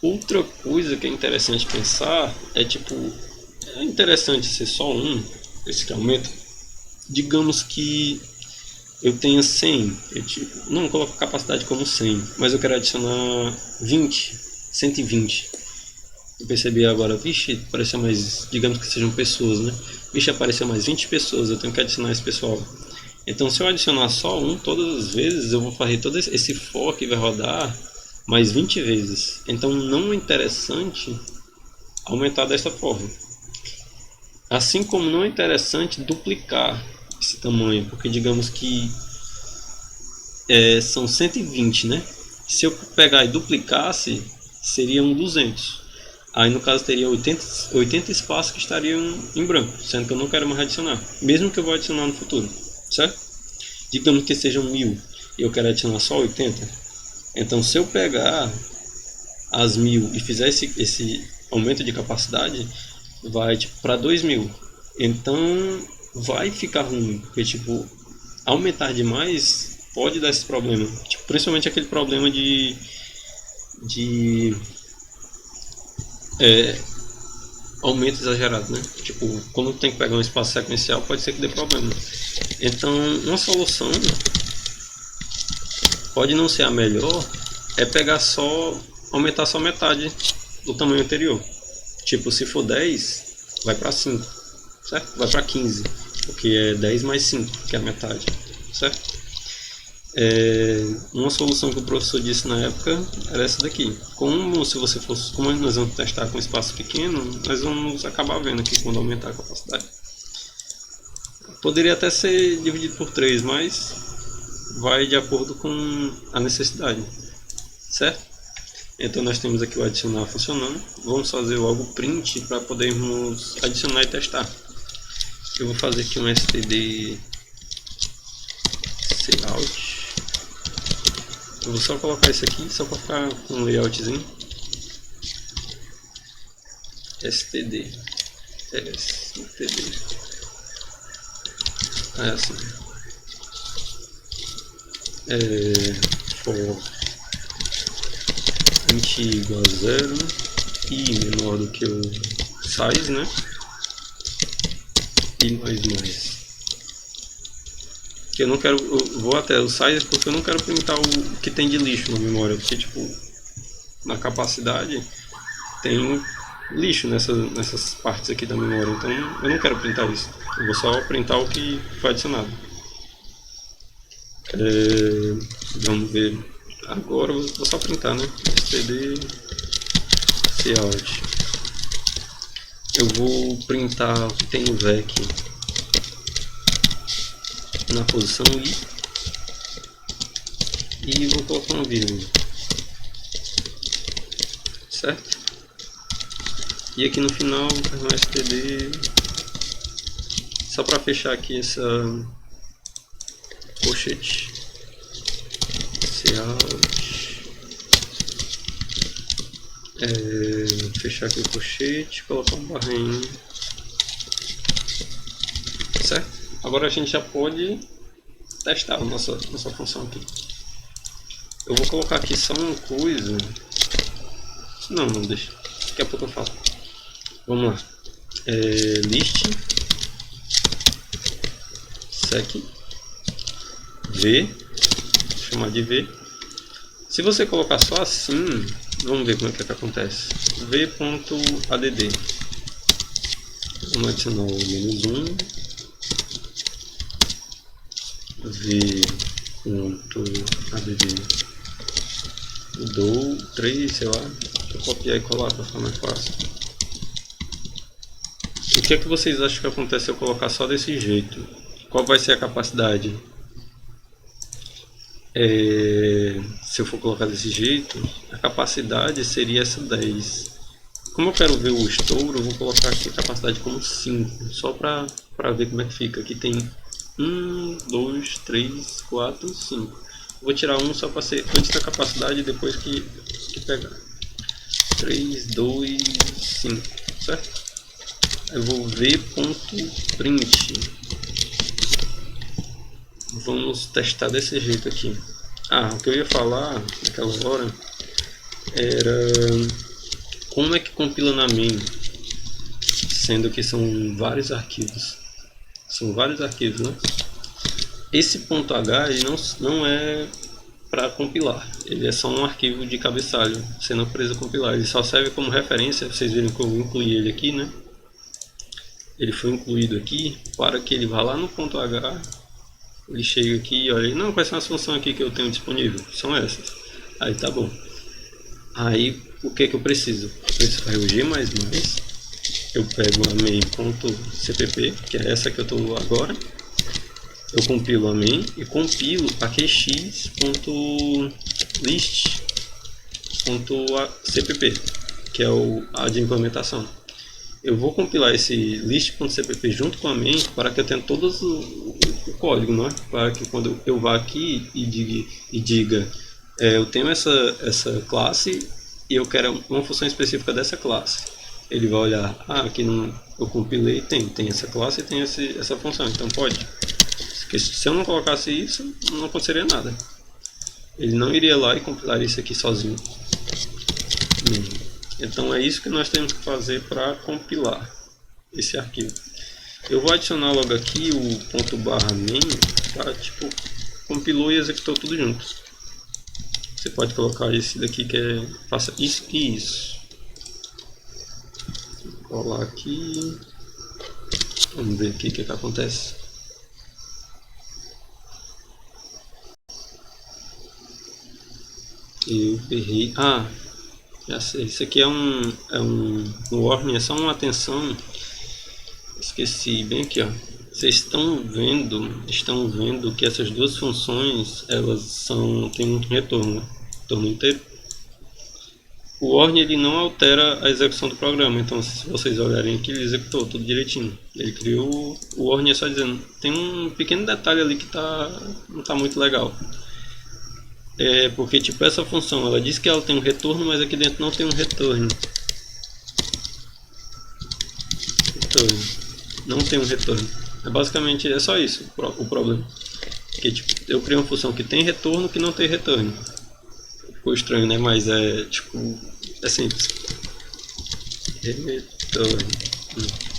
Outra coisa que é interessante pensar é tipo, é interessante ser só esse que aumenta. Digamos que eu tenha 100, tipo, não coloco a capacidade como 100, mas eu quero adicionar 120. Eu percebi agora, vixe, apareceu mais, digamos que sejam pessoas, né? Vixe, apareceu mais 20 pessoas, eu tenho que adicionar esse pessoal. Então se eu adicionar só todas as vezes, eu vou fazer todo esse for que vai rodar mais 20 vezes. Então não é interessante aumentar dessa forma. Assim como não é interessante duplicar esse tamanho, porque digamos que são 120, né? Se eu pegar e duplicasse, seriam 200. Aí no caso teria 80 espaços que estariam em branco, sendo que eu não quero mais adicionar, mesmo que eu vou adicionar no futuro, certo? Digamos que sejam 1000 e eu quero adicionar só 80. Então se eu pegar as 1000 e fizer esse aumento de capacidade, vai tipo, para 2000. Então vai ficar ruim, porque tipo, aumentar demais pode dar esse problema, tipo, principalmente aquele problema de aumento exagerado, né? Tipo, quando tem que pegar um espaço sequencial, pode ser que dê problema. Então, uma solução pode não ser a melhor, é pegar aumentar só metade do tamanho anterior. Tipo, se for 10, vai para 5, certo? Vai para 15, porque é 10 mais 5, que é a metade, certo? Uma solução que o professor disse na época era essa daqui. Como nós vamos testar com espaço pequeno, nós vamos acabar vendo aqui quando aumentar a capacidade. Poderia até ser dividido por 3, mas vai de acordo com a necessidade, certo? Então nós temos aqui o adicionar funcionando. Vamos fazer logo o print para podermos adicionar e testar. Eu vou fazer aqui um std cout. Eu vou só colocar isso aqui, só para ficar com um layoutzinho. std. É assim. For int igual a 0 e menor do que o size, né? E mais. Que eu não quero, eu vou até o size porque eu não quero printar o que tem de lixo na memória, porque tipo, na capacidade tem lixo nessas partes aqui da memória, então eu não quero printar isso, eu vou só printar o que foi adicionado. Vamos ver, agora eu vou só printar, né? std cout. Eu vou printar o que tem no vec na posição i e vou colocar uma vírgula, certo? E aqui no final no std, só para fechar aqui essa colchete cout, fechar aqui o colchete, colocar um barrinho, certo? Agora a gente já pode testar a nossa função aqui. Eu vou colocar aqui só uma coisa Não, não deixa. Daqui a pouco eu falo. Vamos lá. List sec v, vou chamar de v. Se você colocar só assim, vamos ver como é que acontece. v.add, vamos adicionar o -1, v.add, dou 3, sei lá. Vou copiar e colar para ficar mais fácil. O que é que vocês acham que acontece se eu colocar só desse jeito? Qual vai ser a capacidade? Se eu for colocar desse jeito, a capacidade seria essa 10. Como eu quero ver o estouro, eu vou colocar aqui a capacidade como 5, só para ver como é que fica. Aqui tem 1, 2, 3, 4, 5. Vou tirar um só para ser antes da capacidade e depois que pegar. 3, 2, 5, certo? Eu vou v.print. Vamos testar desse jeito aqui. O que eu ia falar naquela hora era como é que compila na main, sendo que são vários arquivos. São vários arquivos, né? Esse .h ele não é para compilar, ele é só um arquivo de cabeçalho, você não precisa compilar, ele só serve como referência. Vocês viram que eu incluí ele aqui, né? Ele foi incluído aqui para que ele vá lá no .h, ele chega aqui e olha, não, quais são as funções aqui que eu tenho disponível? São essas. Aí tá bom. Aí o que é que eu preciso? Eu preciso fazer o g++, eu pego a main.cpp, que é essa que eu estou agora, eu compilo a main e compilo a qx.list.cpp, que é a de implementação. Eu vou compilar esse list.cpp junto com a main para que eu tenha todo o código, não é? Para que quando eu vá aqui e diga eu tenho essa classe e eu quero uma função específica dessa classe. Ele vai olhar, aqui eu compilei, tem essa classe e tem essa função, então pode. Porque se eu não colocasse isso, não aconteceria nada. Ele não iria lá e compilar isso aqui sozinho. Então é isso que nós temos que fazer para compilar esse arquivo. Eu vou adicionar logo aqui o ./main, tá? Tipo, compilou e executou tudo junto. Você pode colocar esse daqui que faça isso e isso. Vou colar aqui. Vamos ver aqui o que acontece. Eu errei. Já sei. Isso aqui no warning, é só uma atenção. Esqueci bem aqui, ó. Vocês estão vendo que essas duas funções elas têm um retorno inteiro. O warning ele não altera a execução do programa, então se vocês olharem aqui, ele executou tudo direitinho. Ele criou o warning, é só dizendo, tem um pequeno detalhe ali que não está muito legal. Porque tipo essa função, ela diz que ela tem um retorno, mas aqui dentro não tem um retorno. Não tem um retorno. Basicamente é só isso o problema. Porque tipo, eu criei uma função que tem retorno, que não tem retorno. Ficou estranho, né? Mas é simples. Retorno.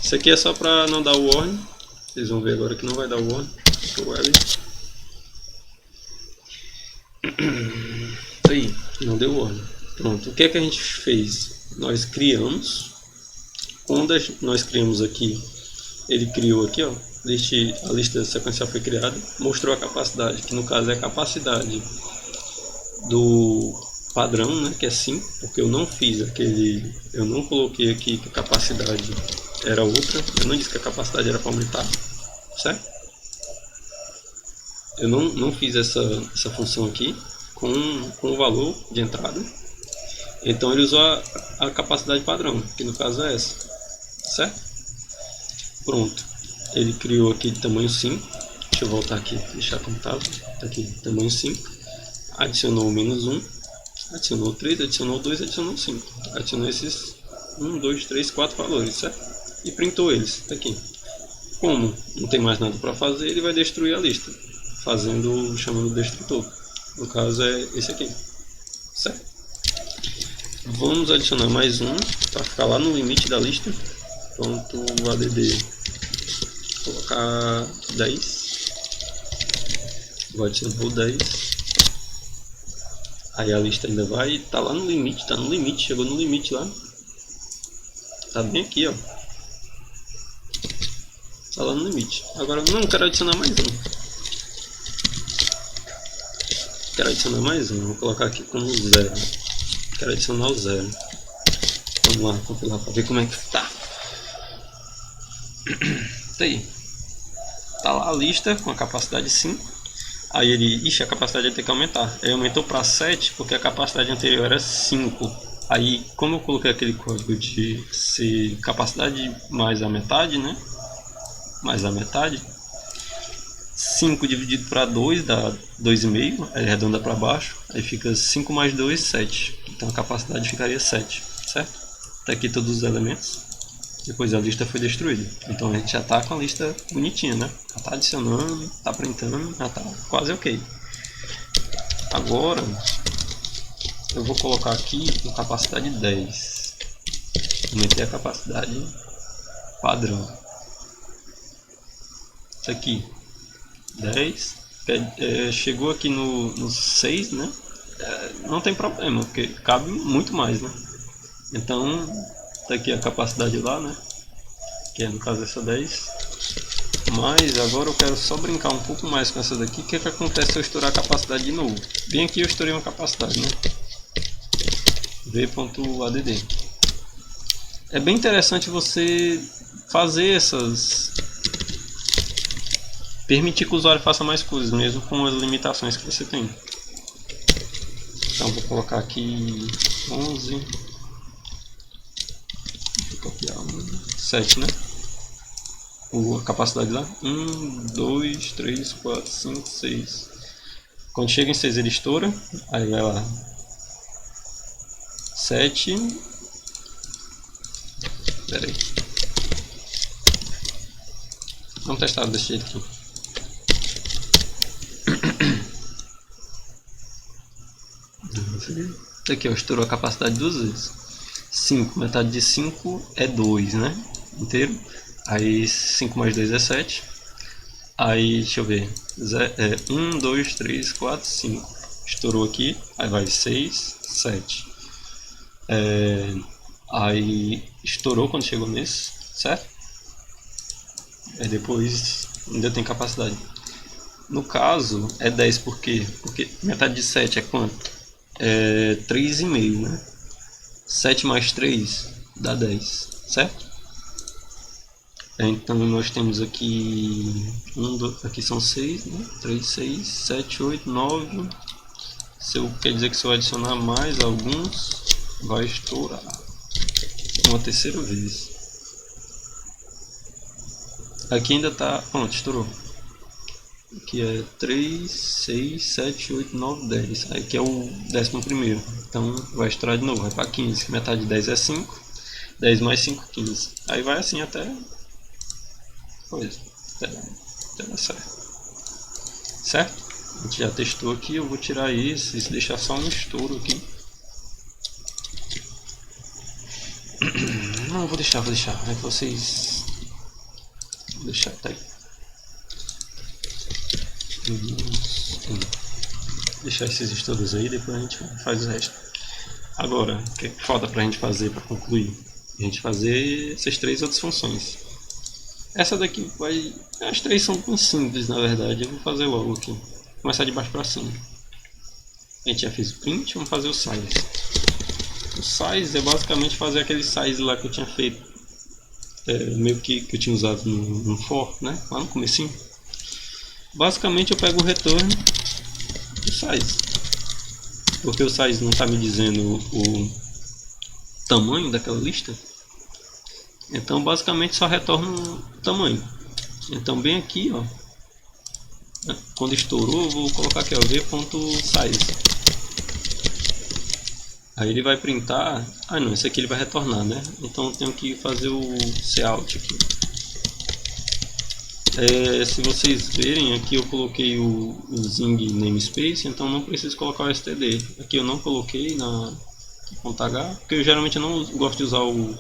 Isso aqui é só para não dar o warning. Vocês vão ver agora que não vai dar o warning. Aí, não deu warning. Pronto. O que é que a gente fez? Nós criamos. Quando nós criamos aqui, ele criou aqui, ó. A lista sequencial foi criada, mostrou a capacidade, que no caso é a capacidade do padrão, né, que é 5, porque eu não coloquei aqui que a capacidade era outra, eu não disse que a capacidade era para aumentar, certo? Eu não fiz essa função aqui com o valor de entrada, então ele usou a capacidade padrão, que no caso é essa, certo? Pronto. Ele criou aqui de tamanho 5. Deixa eu voltar aqui, deixar como estava. Tá aqui, tamanho 5. Adicionou o -1. Adicionou 3, adicionou 2, adicionou 5. Adicionou esses 1, 2, 3, 4 valores, certo? E printou eles. Tá aqui. Como não tem mais nada para fazer, ele vai destruir a lista. Chamando o destrutor. No caso é esse aqui. Certo? Vamos adicionar mais um para ficar lá no limite da lista. Ponto add, colocar 10. Vou adicionar o 10. Aí a lista ainda vai, tá lá no limite, tá no limite, chegou no limite lá. Tá bem aqui, ó. Tá lá no limite. Agora não, quero adicionar mais um. Quero adicionar mais um, vou colocar aqui como 0. Quero adicionar o 0. Vamos lá, compilar para ver como é que tá. Tá aí. Tá lá a lista com a capacidade 5. Aí ele, ixi, a capacidade vai ter que aumentar. Ele aumentou para 7 porque a capacidade anterior era 5. Aí, como eu coloquei aquele código de ser capacidade mais a metade, né? Mais a metade. 5 dividido para 2 dá 2,5, aí arredonda para baixo, aí fica 5 mais 2, 7. Então a capacidade ficaria 7, certo? Tá aqui todos os elementos. Depois a lista foi destruída. Então a gente já tá com a lista bonitinha, né? Já tá adicionando, tá printando, já tá quase ok. Agora eu vou colocar aqui com capacidade 10. Aumentei a capacidade padrão. Isso aqui. 10, chegou aqui no 6, né? Não tem problema, porque cabe muito mais, né? Então, tá aqui a capacidade lá, né? Que é no caso essa 10. Mas agora eu quero só brincar um pouco mais com essa daqui. O que acontece se eu estourar a capacidade de novo? Bem aqui eu estourei uma capacidade, né? v.add. É bem interessante você fazer essas... permitir que o usuário faça mais coisas, mesmo com as limitações que você tem. Então vou colocar aqui 11. Vou copiar 7, né? A capacidade lá. 1, 2, 3, 4, 5, 6. Quando chega em 6 ele estoura. Aí vai lá. 7. Pera aí. Vamos testar desse jeito aqui. Aqui, ó, estourou a capacidade 2 vezes. 5, metade de 5 é 2, né? Inteiro. Aí 5 mais 2 é 7. Aí, deixa eu ver. 1, 2, 3, 4, 5. Estourou aqui. Aí vai 6, 7. Aí estourou quando chegou nesse, certo? Aí depois ainda tem capacidade. No caso é 10 por quê? Porque metade de 7 é quanto? É 3,5, né? 7 mais 3 dá 10, certo? Então nós temos aqui aqui são 6, né? 3, 6, 7, 8, 9. Quer dizer que se eu adicionar mais alguns, vai estourar uma terceira vez. Aqui ainda tá, pronto, estourou. Aqui é 3, 6, 7, 8, 9, 10. Aqui é o 11º. Então vai estourar de novo, vai para 15. Metade de 10 é 5. 10 mais 5, 15. Aí vai assim até dar certo. Certo? A gente já testou aqui. Eu vou tirar esse e deixar só um estouro aqui. Não, vou deixar. É que vocês... Vou deixar até aí. Deixar esses estouros aí, depois a gente faz o resto. Agora, o que falta pra gente fazer para concluir? A gente fazer essas 3 outras funções. Essa daqui vai... As 3 são bem simples, na verdade. Eu vou fazer logo aqui. Começar de baixo para cima. A gente já fez o print, vamos fazer o size. O size é basicamente fazer aquele size lá que eu tinha feito. Meio que eu tinha usado no for, né? Lá no comecinho. Basicamente eu pego o return do size. Porque o size não está me dizendo o tamanho daquela lista. Então basicamente só retorna o tamanho. Então bem aqui, ó, quando estourou, eu vou colocar aqui, ó, v.size. Aí ele vai printar. Ah não, esse aqui ele vai retornar, né? Então eu tenho que fazer o cout aqui. Se vocês verem, aqui eu coloquei o Zing namespace, então não preciso colocar o std. Aqui eu não coloquei .h, porque eu geralmente não gosto de usar o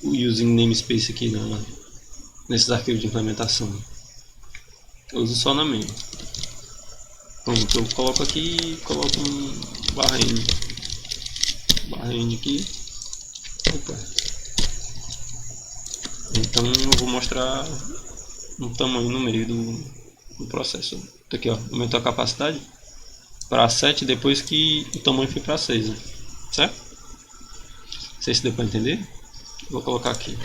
using namespace aqui nesses arquivos de implementação. Eu uso só na main. Pronto, eu coloco aqui, coloco um /n aqui. Opa. Então eu vou mostrar um tamanho no meio do processo. Aqui, ó, aumentou a capacidade para 7 depois que o tamanho foi para 6, né? Certo? Não sei se deu para entender. Vou colocar aqui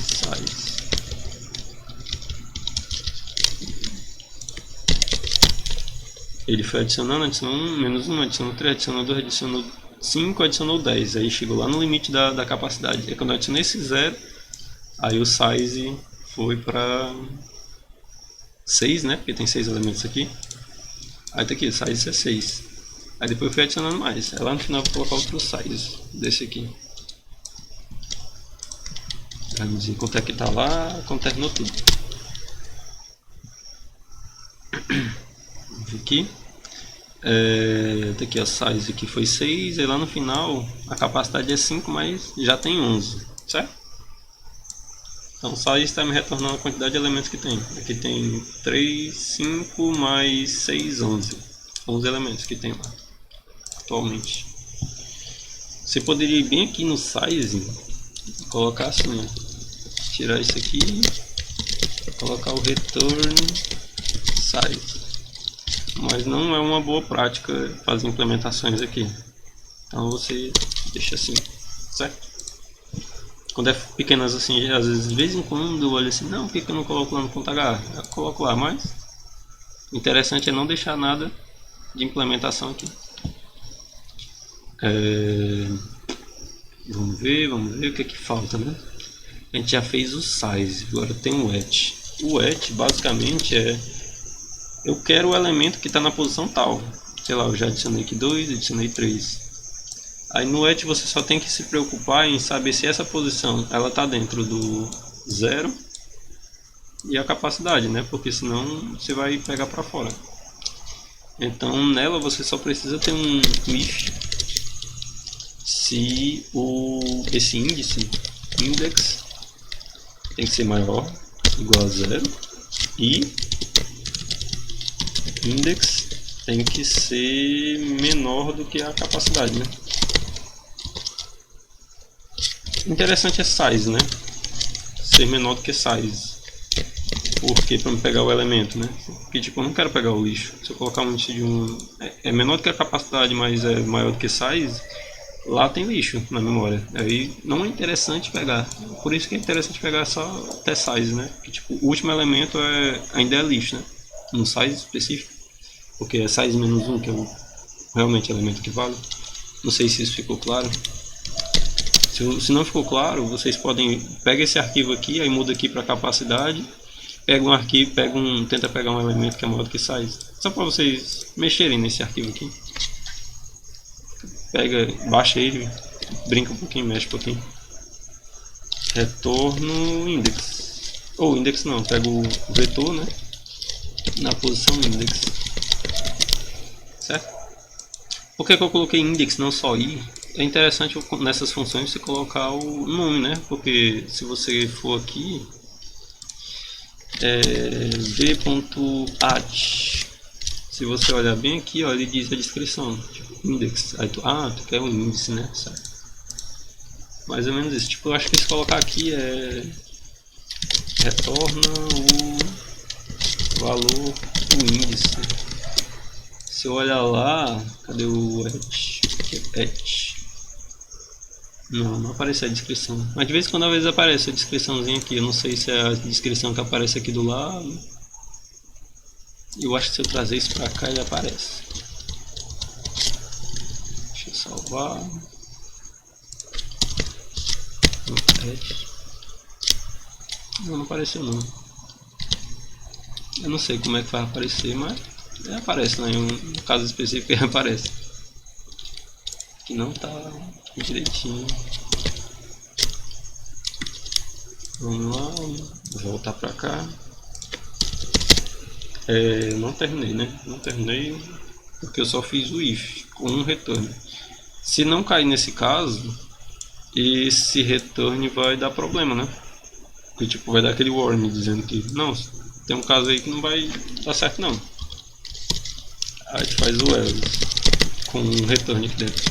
size. Ele foi adicionando, adicionou 1, menos 1, adicionou 3, adicionou 2, adicionou 5, adicionou 10. Aí chegou lá no limite da capacidade. E quando eu adicionei esse 0, aí o size foi para 6, né? Porque tem 6 elementos aqui. Aí tá aqui, o size é 6. Aí depois eu fui adicionando mais. Aí lá no final eu vou colocar outro size desse aqui. Pra dizer quanto é que tá lá, quando terminou tudo. Aqui. Tá aqui, a size aqui foi 6. E lá no final a capacidade é 5, mas já tem 11. Certo? Então o size está me retornando a quantidade de elementos que tem. Aqui tem 3, 5 mais 6, 11. 11 elementos que tem lá atualmente. Você poderia ir bem aqui no size e colocar assim, ó. Tirar isso aqui, colocar o return size. Mas não é uma boa prática fazer implementações aqui. Então você deixa assim, certo? Quando é pequenas assim, às vezes de vez em quando eu olho assim, não, por que eu não coloco lá no .h? Eu coloco lá, mas o interessante é não deixar nada de implementação aqui. Vamos ver o que é que falta, né? A gente já fez o size, agora tem o et. O et basicamente é, eu quero o elemento que está na posição tal. Sei lá, eu já adicionei aqui 2, adicionei 3. Aí no et você só tem que se preocupar em saber se essa posição ela está dentro do 0 e a capacidade, né? Porque senão você vai pegar para fora. Então nela você só precisa ter um if se esse índice, index, tem que ser maior, igual a 0, e index tem que ser menor do que a capacidade, né? Interessante é size, né? Ser menor do que size. Porque para me pegar o elemento, né? Porque tipo, eu não quero pegar o lixo. Se eu colocar um índice de um é menor do que a capacidade, mas é maior do que size, lá tem lixo na memória. Aí não é interessante pegar. Por isso que é interessante pegar só até size, né? Porque tipo, o último elemento ainda é lixo, né? Um size específico. Porque é size menos 1 que é realmente o elemento que vale. Não sei se isso ficou claro. Se não ficou claro, vocês podem pegar esse arquivo aqui, aí muda aqui para capacidade, pega um arquivo, tenta pegar um elemento que é maior do que size, só para vocês mexerem nesse arquivo aqui. Pega, baixa ele, brinca um pouquinho, mexe um pouquinho. Retorno index, ou index não, pega o vetor, né, na posição index, certo? Por que eu coloquei index, não só i? É interessante nessas funções você colocar o nome, né? Porque se você for aqui, v.at, se você olhar bem aqui, ó, ele diz a descrição, tipo, index. Aí tu quer um índice, né? Certo. Mais ou menos isso. Tipo, eu acho que se colocar aqui retorna o valor do índice. Se eu olhar lá, cadê o et? Não aparece a descrição. Mas de vez em quando às vezes aparece a descriçãozinha aqui. Eu não sei se é a descrição que aparece aqui do lado. Eu acho que se eu trazer isso pra cá ele aparece. Deixa eu salvar. Não apareceu não. Eu não sei como é que vai aparecer, mas aparece, né? Em um caso específico ele aparece. Que não tá direitinho. Vamos lá, voltar pra cá. Não terminei, né? Não terminei porque eu só fiz o if com um return. Se não cair nesse caso, esse return vai dar problema, né? Porque tipo, vai dar aquele warning dizendo que não, tem um caso aí que não vai dar certo não. Aí a gente faz o else com um return aqui dentro.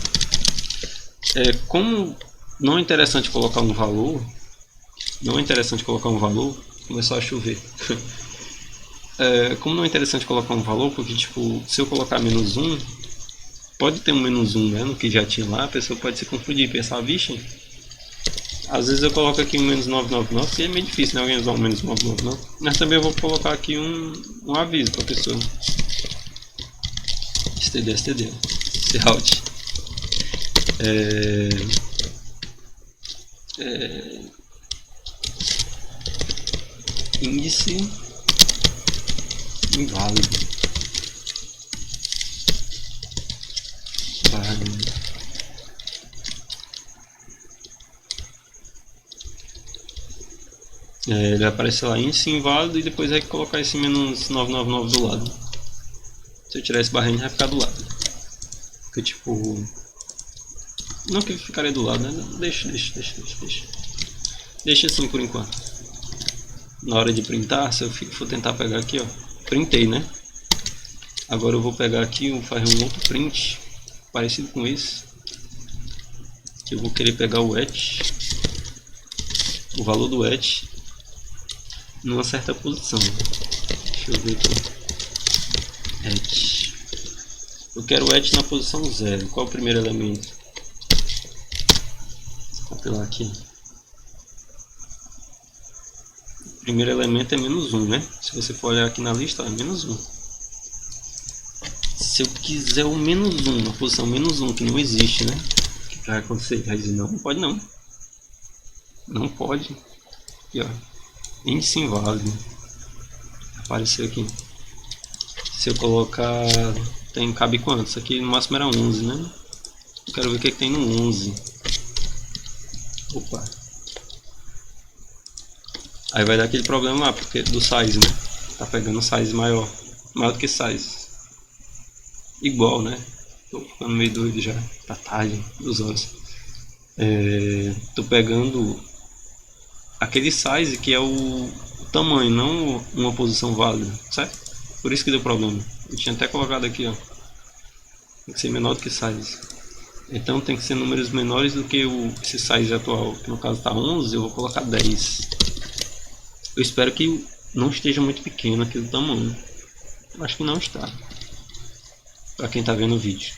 Como não é interessante colocar um valor, começou a chover. Como não é interessante colocar um valor, porque tipo, se eu colocar -1, pode ter um -1, né, no que já tinha lá, a pessoa pode se confundir e pensar, vixe, às vezes eu coloco aqui um -999, que é meio difícil, né, alguém usar um -999, mas também eu vou colocar aqui um aviso para a pessoa. std, out. Índice inválido. Ele vai aparecer lá, índice inválido, e depois vai colocar esse -999 do lado. Se eu tirar esse barrinho, vai ficar do lado. Porque tipo... Não que ficaria do lado, né? Deixa. Deixa assim por enquanto. Na hora de printar, se eu for tentar pegar aqui, ó. Printei, né? Agora eu vou pegar aqui e fazer um outro print parecido com esse. Que eu vou querer pegar o et, o valor do et, numa certa posição. Deixa eu ver aqui. Et. Eu quero o et na posição 0. Qual é o primeiro elemento? Vou compilar aqui. O primeiro elemento é -1, né? Se você for olhar aqui na lista, é -1. Se eu quiser o -1 na posição -1, que não existe, né? O que vai acontecer? Vai dizer, não pode não. Não pode. Aqui, ó. Índice inválido. Apareceu aqui. Se eu colocar... cabe quanto? Isso aqui no máximo era 11, né? Eu quero ver o que tem no 11. Opa. Aí vai dar aquele problema lá, porque do size, né? Tá pegando size maior do que size. Igual, né? Tô ficando meio doido já. Tá tarde, 2 horas. Tô pegando aquele size que é o tamanho, não uma posição válida, certo? Por isso que deu problema. Eu tinha até colocado aqui, ó. Tem que ser menor do que size. Então tem que ser números menores do que esse size atual, que no caso tá 11, eu vou colocar 10. Eu espero que não esteja muito pequeno aqui o tamanho. Eu acho que não está. Para quem está vendo o vídeo.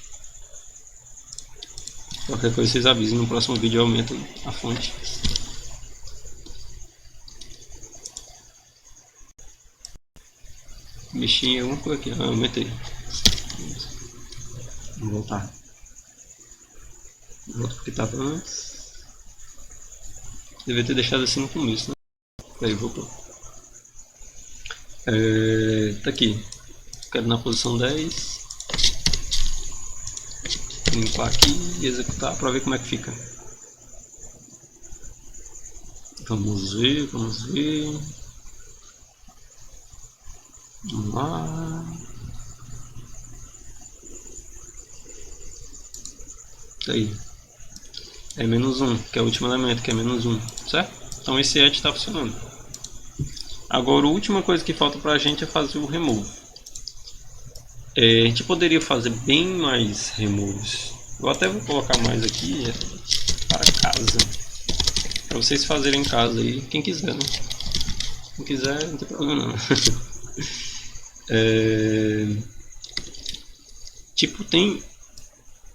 Qualquer coisa vocês avisem, no próximo vídeo eu aumento a fonte. Mexi em alguma coisa aqui, eu aumentei. Vou voltar. Volto porque estava antes. Devia ter deixado assim no começo, né? Aí voltou. Tá aqui. Quero na posição 10. Limpar aqui e executar para ver como é que fica. Vamos ver. Vamos lá. Tá aí. É -1, que é o último elemento, que é -1, certo? Então esse et está funcionando. Agora a última coisa que falta para a gente é fazer o remove. A gente poderia fazer bem mais removes. Eu até vou colocar mais aqui para casa, para vocês fazerem em casa aí, quem quiser, né? Quem quiser, não tem problema não. Tipo, tem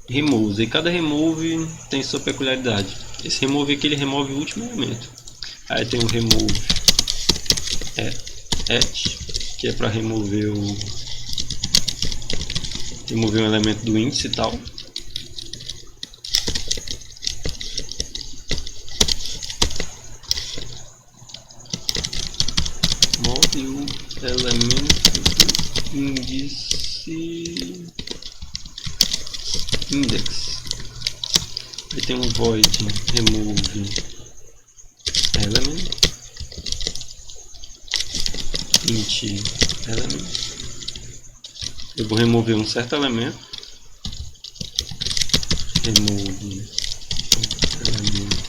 removes, e cada remove tem sua peculiaridade. Esse remove aqui, ele remove o último elemento. Aí tem o remove et, que é para remover um elemento do índice e tal. Move o elemento do índice index. Aí tem um void remove element int element eu vou remover um certo elemento. Remove elemento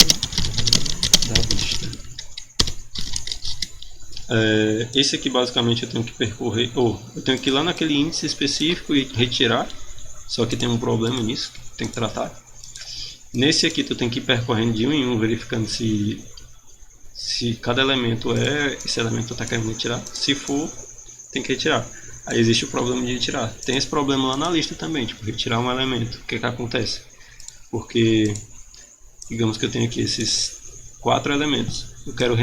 da lista. Esse aqui basicamente eu tenho que percorrer, ou eu tenho que ir lá naquele índice específico e retirar. Só que tem um problema nisso que tem que tratar. Nesse aqui tu tem que ir percorrendo de um em um, verificando se cada elemento esse elemento tu tá querendo retirar. Se for, tem que retirar. Aí existe o problema de retirar. Tem esse problema lá na lista também, tipo, retirar um elemento. O que acontece? Porque, digamos que eu tenho aqui esses 4 elementos. Eu quero,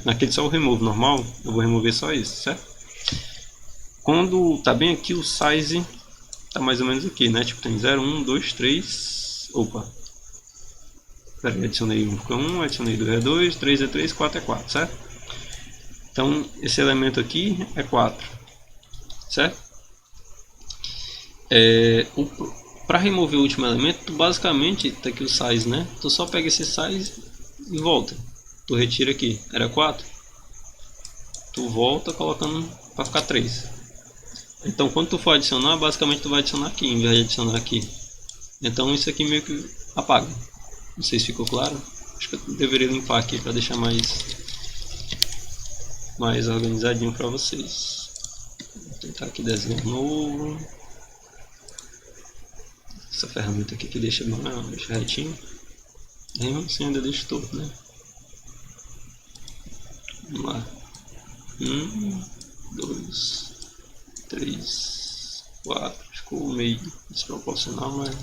naquele só o remove normal, eu vou remover só isso, certo? Quando tá bem aqui, o size tá mais ou menos aqui, né? Tipo, tem 0, 1, 2, 3... Opa! Peraí, adicionei 1 fica 1, adicionei 2 é 2, 3 é 3, 4 é 4, certo? Então, esse elemento aqui é 4, certo? Para remover o último elemento, tu basicamente, tá aqui o size, né? Tu só pega esse size e volta. Tu retira aqui, era 4. Tu volta colocando para ficar 3. Então, quando tu for adicionar, basicamente tu vai adicionar aqui, em vez de adicionar aqui. Então, isso aqui meio que apaga. Não sei se ficou claro. Acho que eu deveria limpar aqui para deixar mais organizadinho para vocês. Vou tentar aqui desenhar novo. Essa ferramenta aqui que deixa retinho. Mesmo assim ainda deixa torto, né? Vamos lá. 1, 2, 3, 4. Ficou meio desproporcional, mas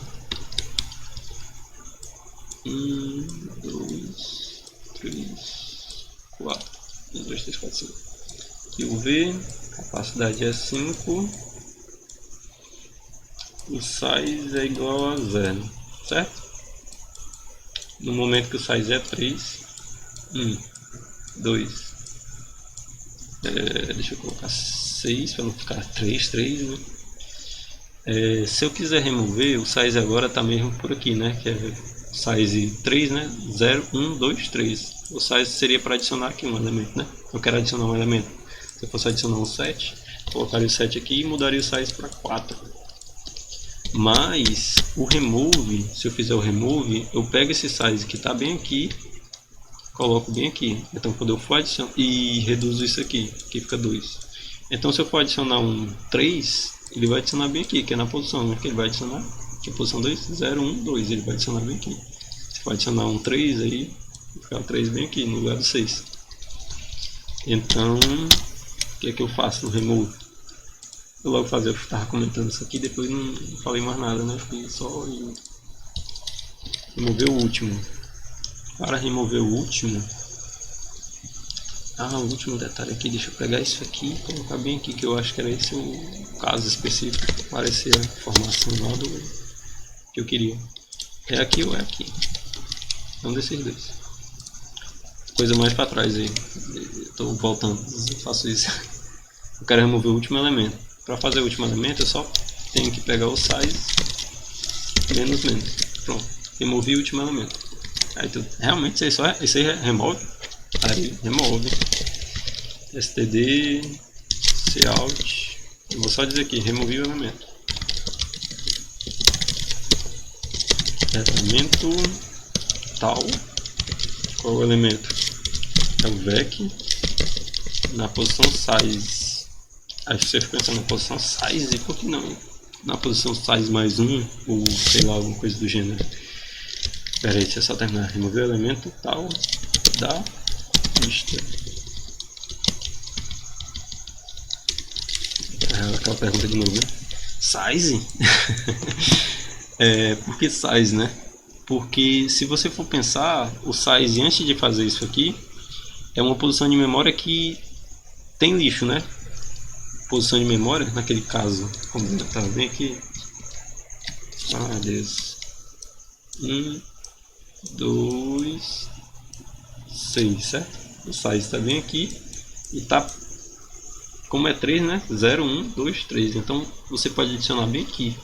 1, 2, 3, 4. 1, 2, 3, 4, 5. Aqui o V, capacidade é 5. O size é igual a 0, certo? No momento que o size é 3, 1, 2, deixa eu colocar 6 para não ficar 3, né? Se eu quiser remover, o size agora está mesmo por aqui, né? Que é size 3, né? 0, 1, 2, 3. O size seria para adicionar aqui um elemento, né? Eu quero adicionar um elemento. Se eu fosse adicionar um 7, colocaria o 7 aqui e mudaria o size para 4. Mas o remove, se eu fizer o remove, eu pego esse size que está bem aqui, coloco bem aqui. Então quando eu for adicionar e reduzo isso aqui, que fica 2. Então se eu for adicionar um 3, ele vai adicionar bem aqui, que é na posição, né? Que ele vai adicionar, que é a posição 2, 0, 1, 2, ele vai adicionar bem aqui. Se for adicionar um 3 aí, vai ficar o 3 bem aqui no lugar do 6. Então, o que é que eu faço no remove? Eu logo fazer, eu estava comentando isso aqui, depois não falei mais nada, né? Fiquei só em remover o último. Para remover o último, o último detalhe aqui, deixa eu pegar isso aqui e colocar bem aqui, que eu acho que era esse o caso específico, para aparecer a informação lá do que eu queria. É aqui ou é aqui? É um desses dois. Coisa mais para trás aí, estou voltando, eu faço isso. Eu quero remover o último elemento. Para fazer o último elemento, eu só tenho que pegar o size menos. Pronto, removi o último elemento. Aí realmente isso aí remove. Aí remove. std cout. Eu vou só dizer aqui, removi o elemento. Elemento tal. Qual é o elemento? É o vec. Na posição size. Aí você fica pensando na posição size, por que não? Na posição size mais 1, ou sei lá, alguma coisa do gênero. Pera aí, deixa eu só terminar. Remover o elemento tal da lista. Aquela pergunta de novo, né? Size? Por que size, né? Porque se você for pensar, o size antes de fazer isso aqui é uma posição de memória que tem lixo, né? Posição de memória, naquele caso, como está bem aqui. Deus. 1, 2, 6, certo? O size está bem aqui e tá, como é 3, né? 0, 1, 2, 3. Então você pode adicionar bem aqui.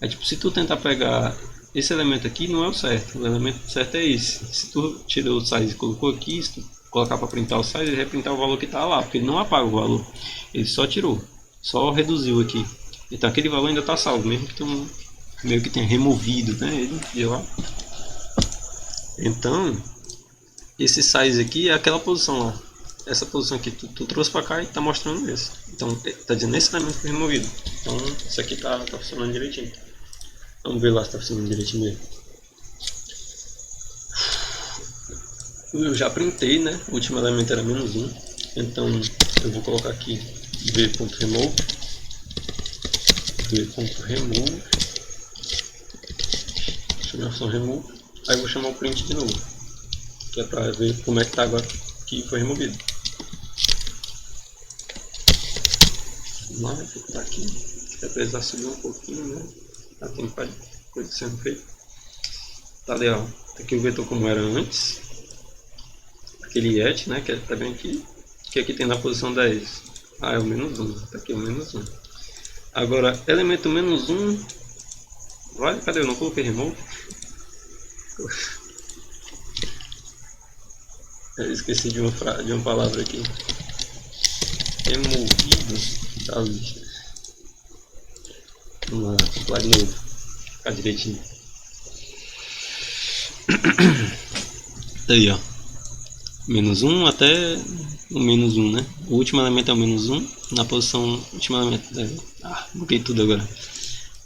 Aí, tipo, se tu tentar pegar esse elemento aqui, não é o certo. O elemento certo é esse. Se tu tirou o size e colocou aqui, se tu colocar para printar o size, ele vai printar o valor que está lá, porque ele não apaga o valor. Ele só tirou, só reduziu aqui. Então aquele valor ainda está salvo, mesmo que tenha, meio que tenha removido, né, ele de lá. Então esse size aqui é aquela posição lá. Essa posição aqui tu trouxe para cá e está mostrando esse. Então está dizendo esse elemento foi removido. Então isso aqui tá funcionando direitinho. Vamos ver lá se está funcionando direitinho mesmo. Eu já printei, né? O último elemento era -1. Então eu vou colocar aqui v.remove. v.remove. Chamar a função remove. Aí eu vou chamar o print de novo, que é para ver como é que tá agora que foi removido. Vamos executar aqui. Vai precisar subir um pouquinho, né? Tá, tem coisa sendo feita. Tá legal. Tá aqui o vetor como era antes. Aquele et, né? Que tá bem aqui. Que aqui tem na posição 10. Ah, é o -1. Tá aqui o -1. Agora, elemento -1. Vai, cadê? Eu não coloquei remove. Eu esqueci de uma palavra aqui. Removido da lista. Vamos lá, copiar de novo. Ficar direitinho. Aí, ó. -1 até o -1, né? O último elemento é o -1. Na posição. Último elemento. Buguei tudo agora.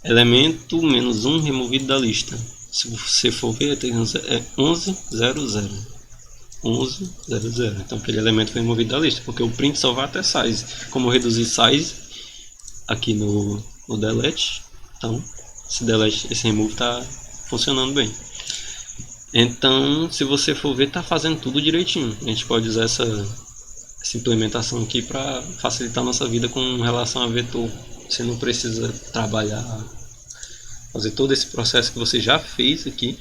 Elemento -1 removido da lista. Se você for ver, é 1100. 1100. Então aquele elemento foi removido da lista, porque o print só vai até size. Como eu reduzi size aqui no delete, então esse remove está funcionando bem. Então, se você for ver, está fazendo tudo direitinho. A gente pode usar essa implementação aqui para facilitar a nossa vida com relação a vetor. Você não precisa trabalhar, fazer todo esse processo que você já fez aqui.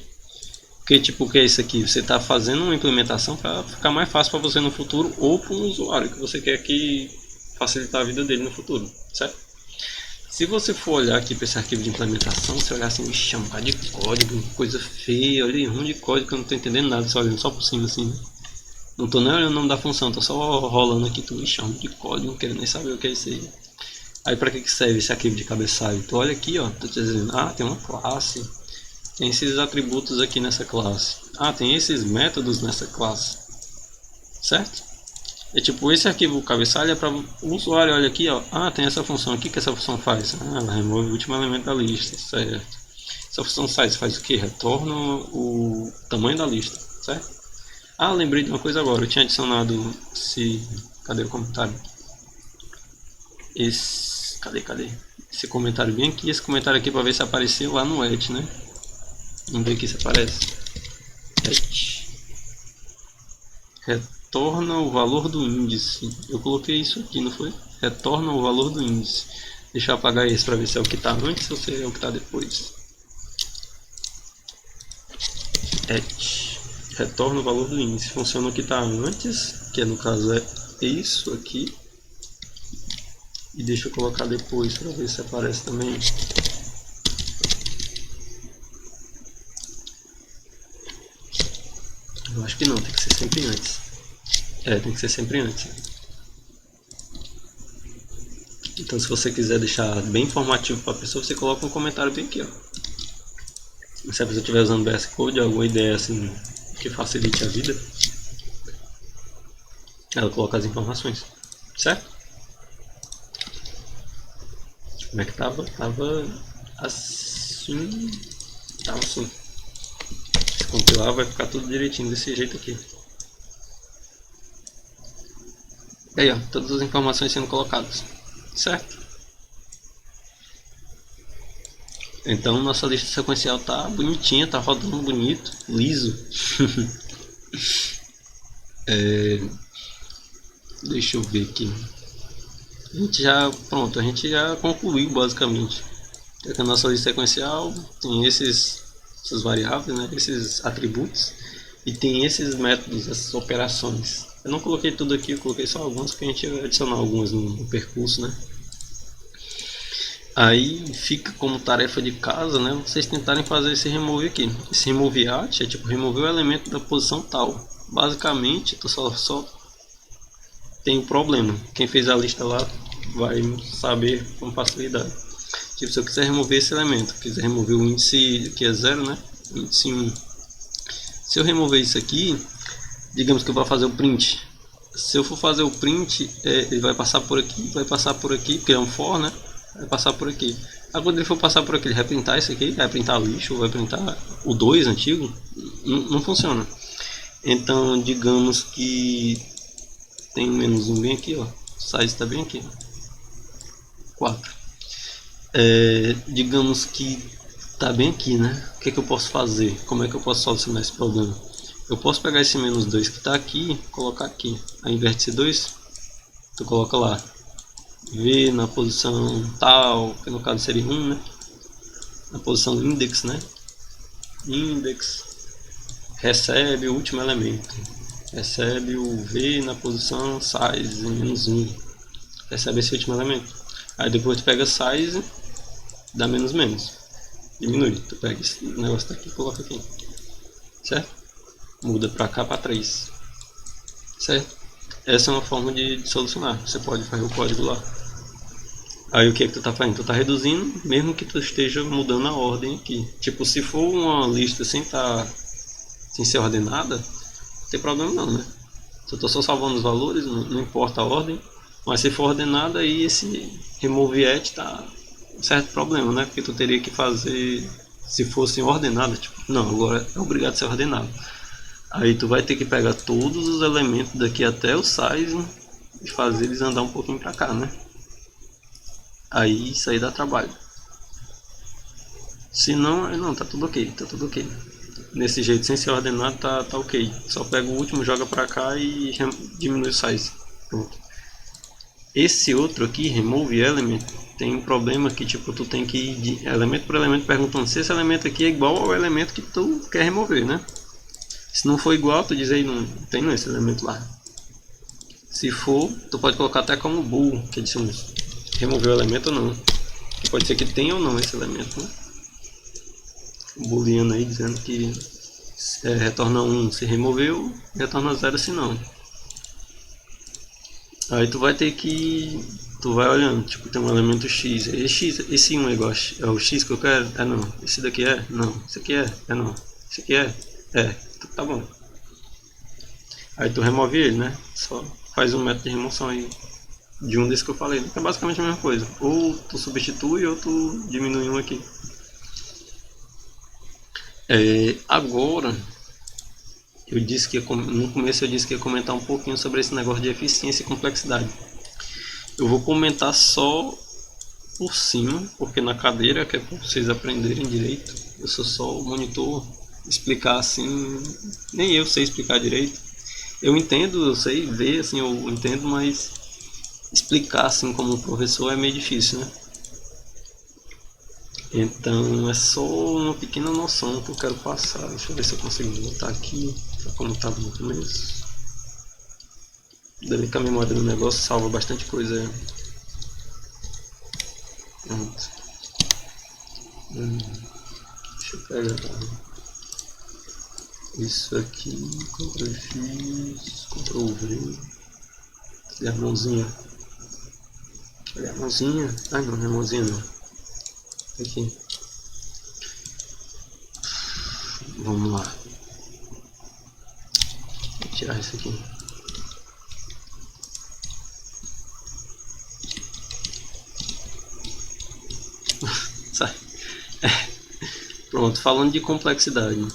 Porque tipo, o que é isso aqui? Você está fazendo uma implementação para ficar mais fácil para você no futuro, ou para um usuário que você quer que facilitar a vida dele no futuro, certo? Se você for olhar aqui para esse arquivo de implementação, você olhar assim, ixi, é um bocado de código, coisa feia, olha, ruim de código que eu não estou entendendo nada, só olhando só por cima assim, né? Não estou nem olhando o nome da função, estou só rolando aqui tudo, ixi, é um de código, não quero nem saber o que é isso aí. Aí para que serve esse arquivo de cabeçalho? Então olha aqui, ó, tô te dizendo, tem uma classe. Tem esses atributos aqui nessa classe. Tem esses métodos nessa classe. Certo? É tipo, esse arquivo cabeçalho é para o usuário. Olha aqui, ó. Tem essa função aqui que essa função faz. Ela remove o último elemento da lista. Certo? Essa função size faz o que? Retorna o tamanho da lista. Certo? Lembrei de uma coisa agora. Eu tinha adicionado esse... Cadê o comentário? Cadê? Esse comentário bem aqui. Esse comentário aqui para ver se apareceu lá no et, né? Vamos ver aqui se aparece. Retorna o valor do índice. Eu coloquei isso aqui, não foi? Retorna o valor do índice. Deixa eu apagar esse para ver se é o que está antes ou se é o que está depois. Retorna o valor do índice. Funciona o que está antes, que no caso é isso aqui. E deixa eu colocar depois para ver se aparece também. Eu acho que não, tem que ser sempre antes. Tem que ser sempre antes. Então se você quiser deixar bem informativo para a pessoa, você coloca um comentário bem aqui, ó. Se a pessoa estiver usando VS Code, alguma ideia assim que facilite a vida, ela coloca as informações, certo? Como é que tava? Tava assim. Tava assim. Se compilar vai ficar tudo direitinho desse jeito aqui. Aí, ó, todas as informações sendo colocadas, certo? Então nossa lista sequencial tá bonitinha, tá rodando bonito, liso. Deixa eu ver aqui. A gente já concluiu basicamente. A nossa lista sequencial tem essas variáveis, né, esses atributos, e tem esses métodos, essas operações. Eu não coloquei tudo aqui, eu coloquei só alguns, porque a gente vai adicionar algumas no percurso, né? Aí fica como tarefa de casa, né, vocês tentarem fazer esse remove aqui. Esse remove at é tipo remover o elemento da posição tal. Basicamente, só tem um problema. Quem fez a lista lá vai saber com facilidade. Tipo, se eu quiser remover esse elemento, quiser remover o índice que é 0, né? O índice 1. Se eu remover isso aqui, digamos que eu vou fazer o print. Se eu for fazer o print, ele vai passar por aqui, porque é um for, né? Vai passar por aqui. Aí quando ele for passar por aqui, ele vai printar isso aqui, vai printar lixo, vai printar o 2 antigo. Não funciona. Então, digamos que tem um menuzinho bem aqui, ó. O size está bem aqui, ó. 4. Digamos que tá bem aqui, né? O que é que eu posso fazer? Como é que eu posso solucionar esse problema? Eu posso pegar esse menos 2 que está aqui, colocar aqui. Aí, em C2, tu coloca lá V na posição tal, que no caso seria 1, né? Na posição index, né? Index recebe o último elemento. Recebe o V na posição size menos 1. Recebe esse último elemento. Aí depois tu pega size, dá menos menos. Diminui. Tu pega esse negócio daqui e coloca aqui. Certo? Muda pra cá pra 3. Certo? Essa é uma forma de solucionar. Você pode fazer o código lá. Aí o que é que tu tá fazendo? Tu tá reduzindo, mesmo que tu esteja mudando a ordem aqui. Tipo, se for uma lista sem ser ordenada, não tem problema não, né? Se eu tô só salvando os valores, não importa a ordem. Mas se for ordenada, aí esse remove at tá um certo problema, né? Porque tu teria que fazer, se fosse ordenada, tipo, não, agora é obrigado a ser ordenado. Aí tu vai ter que pegar todos os elementos daqui até o size e fazer eles andar um pouquinho pra cá, né? Aí isso aí dá trabalho. Se não, não, tá tudo ok, tá tudo ok. Nesse jeito, sem ser ordenado, tá ok. Só pega o último, joga pra cá e diminui o size. Pronto. Esse outro aqui, remove element, tem um problema que tipo, tu tem que ir de elemento por elemento perguntando se esse elemento aqui é igual ao elemento que tu quer remover, né? Se não for igual, tu diz aí, não tem esse elemento lá. Se for, tu pode colocar até como bool, que diz remover o elemento ou não. Pode ser que tenha ou não esse elemento, né? O booleano aí dizendo que retorna 1 se removeu, retorna 0 se não. Aí tu vai ter que... Tu vai olhando, tipo, tem um elemento x. Esse 1 é igual é o x que eu quero? É não. Esse daqui é? Não. Esse aqui é? É não. Esse aqui é? É. Tá bom. Aí tu remove ele, né? Só faz um método de remoção aí de um desses que eu falei, né? É basicamente a mesma coisa. Ou tu substitui ou tu diminui um aqui. Agora, eu disse que no começo eu disse que ia comentar um pouquinho sobre esse negócio de eficiência e complexidade. Eu vou comentar só por cima, porque na cadeira, que é para vocês aprenderem direito, eu sou só o monitor, explicar assim, nem eu sei explicar direito. Eu entendo, eu sei ver, assim, eu entendo, mas explicar assim como professor é meio difícil, né? Então é só uma pequena noção que eu quero passar. Deixa eu ver se eu consigo voltar aqui para como estava no começo. Ainda bem que a memória do negócio salva bastante coisa. Pronto. Deixa eu pegar isso aqui, Ctrl X, Ctrl V. Cadê a mãozinha? Cadê a mãozinha? Ah não, não é a mãozinha não. Aqui. Vamos lá. Vou tirar isso aqui. Sai. Pronto, falando de complexidade.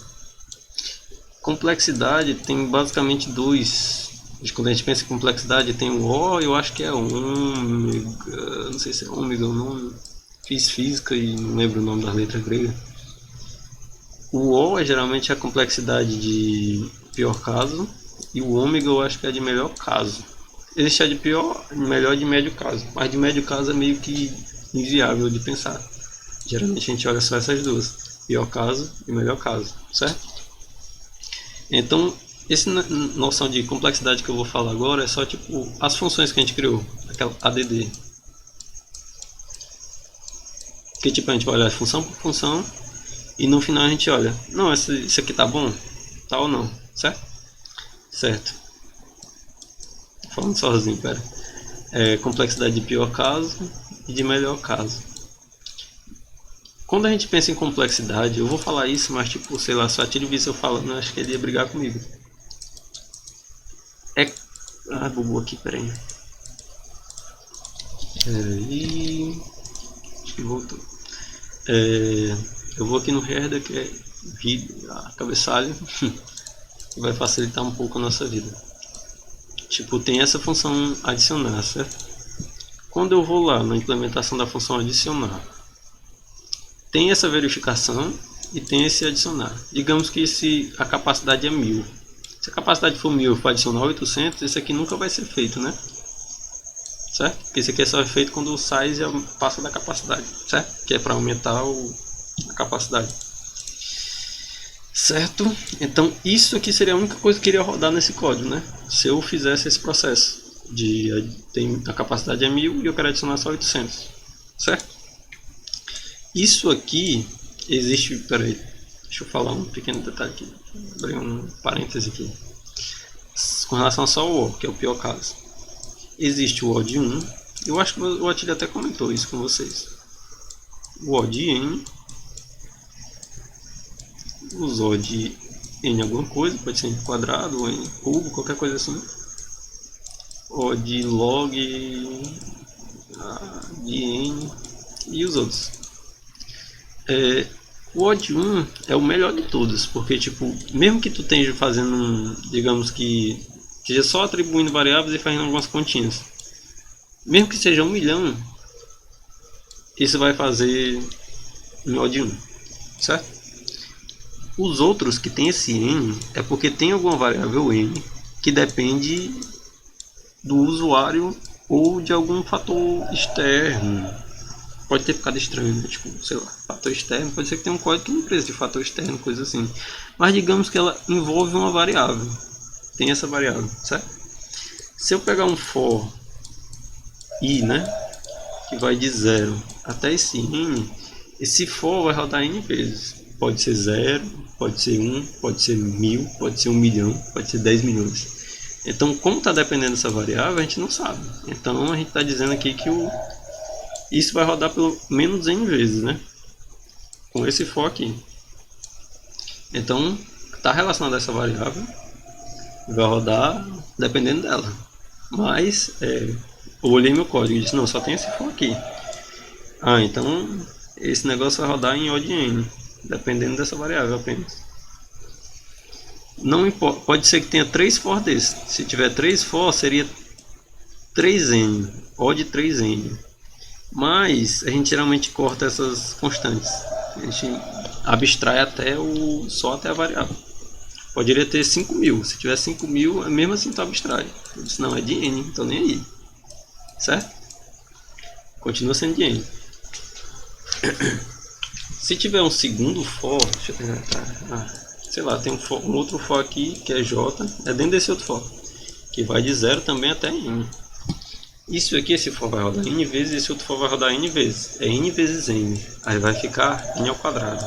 Complexidade tem basicamente dois. Quando a gente pensa em complexidade, tem o O, eu acho que é ômega. Não sei se é ômega o nome. Fiz física e não lembro o nome das letras gregas. O O é geralmente a complexidade de pior caso. E o ômega eu acho que é de melhor caso. Existe a de pior, melhor de médio caso. Mas de médio caso é meio que inviável de pensar. Geralmente a gente olha só essas duas. Pior caso e melhor caso, certo? Então, essa noção de complexidade que eu vou falar agora é só tipo as funções que a gente criou. Aquela ADD. Que tipo a gente vai olhar função por função. E no final a gente olha, não, esse aqui tá bom? Tá ou não? Certo? Certo. Tô falando sozinho, pera. Complexidade de pior caso e de melhor caso. Quando a gente pensa em complexidade, eu vou falar isso, mas tipo, sei lá, se a Tire visse eu falando, acho que ele ia brigar comigo. Bubu aqui, peraí. Peraí. Acho que voltou. Eu vou aqui no header, que é a cabeçalho, que vai facilitar um pouco a nossa vida. Tipo, tem essa função adicionar, certo? Quando eu vou lá na implementação da função adicionar, tem essa verificação e tem esse adicionar. Digamos que a capacidade é 1000. Se a capacidade for 1000 e for adicionar 800, esse aqui nunca vai ser feito, né? Certo? Porque esse aqui é só feito quando o size passa da capacidade, certo? Que é para aumentar a capacidade. Certo? Então isso aqui seria a única coisa que iria rodar nesse código, né? Se eu fizesse esse processo a capacidade é 1000 e eu quero adicionar só 800, certo? Isso aqui existe, peraí, deixa eu falar um pequeno detalhe aqui, abrir um parêntese aqui, com relação só ao O, que é o pior caso. Existe o O de 1, eu acho que o Atilio até comentou isso com vocês, o O de N, os O de N alguma coisa, pode ser em quadrado ou em cubo, qualquer coisa assim, O de log de N e os outros. O O de 1 é o melhor de todos, porque tipo, mesmo que tu esteja fazendo, digamos que esteja só atribuindo variáveis e fazendo algumas continhas, mesmo que seja 1 milhão, isso vai fazer em O de 1, certo? Os outros que tem esse N é porque tem alguma variável N que depende do usuário ou de algum fator externo. Pode ter ficado estranho, né? Tipo, sei lá, fator externo, pode ser que tenha um código que não precisa de fator externo, coisa assim. Mas digamos que ela envolve uma variável. Tem essa variável, certo? Se eu pegar um for i, né, que vai de 0 até esse n, esse for vai rodar n vezes. Pode ser 0, pode ser 1, pode ser 1000, pode ser 1 milhão, pode ser 10 milhões. Então, como está dependendo dessa variável, a gente não sabe. Então, a gente está dizendo aqui que isso vai rodar pelo menos n vezes, né? Com esse for aqui. Então, está relacionado a essa variável, vai rodar dependendo dela. Mas, eu olhei meu código e disse, não, só tem esse for aqui. Então, esse negócio vai rodar em O de n, dependendo dessa variável apenas. Não importa, pode ser que tenha 3 for desses. Se tiver 3 for, seria 3n, O de 3n. Mas a gente geralmente corta essas constantes. A gente abstrai só até a variável. Poderia ter 5.000. Se tiver 5.000, mesmo assim tu abstrai. Eu disse, não, é de n, então nem aí. Certo? Continua sendo de n. Se tiver um segundo for, deixa eu tentar. Sei lá, tem um outro for aqui que é j, é dentro desse outro for, que vai de 0 também até n. Isso aqui, esse for vai rodar n vezes, esse outro for vai rodar n vezes. É n vezes n. Aí vai ficar n ao quadrado.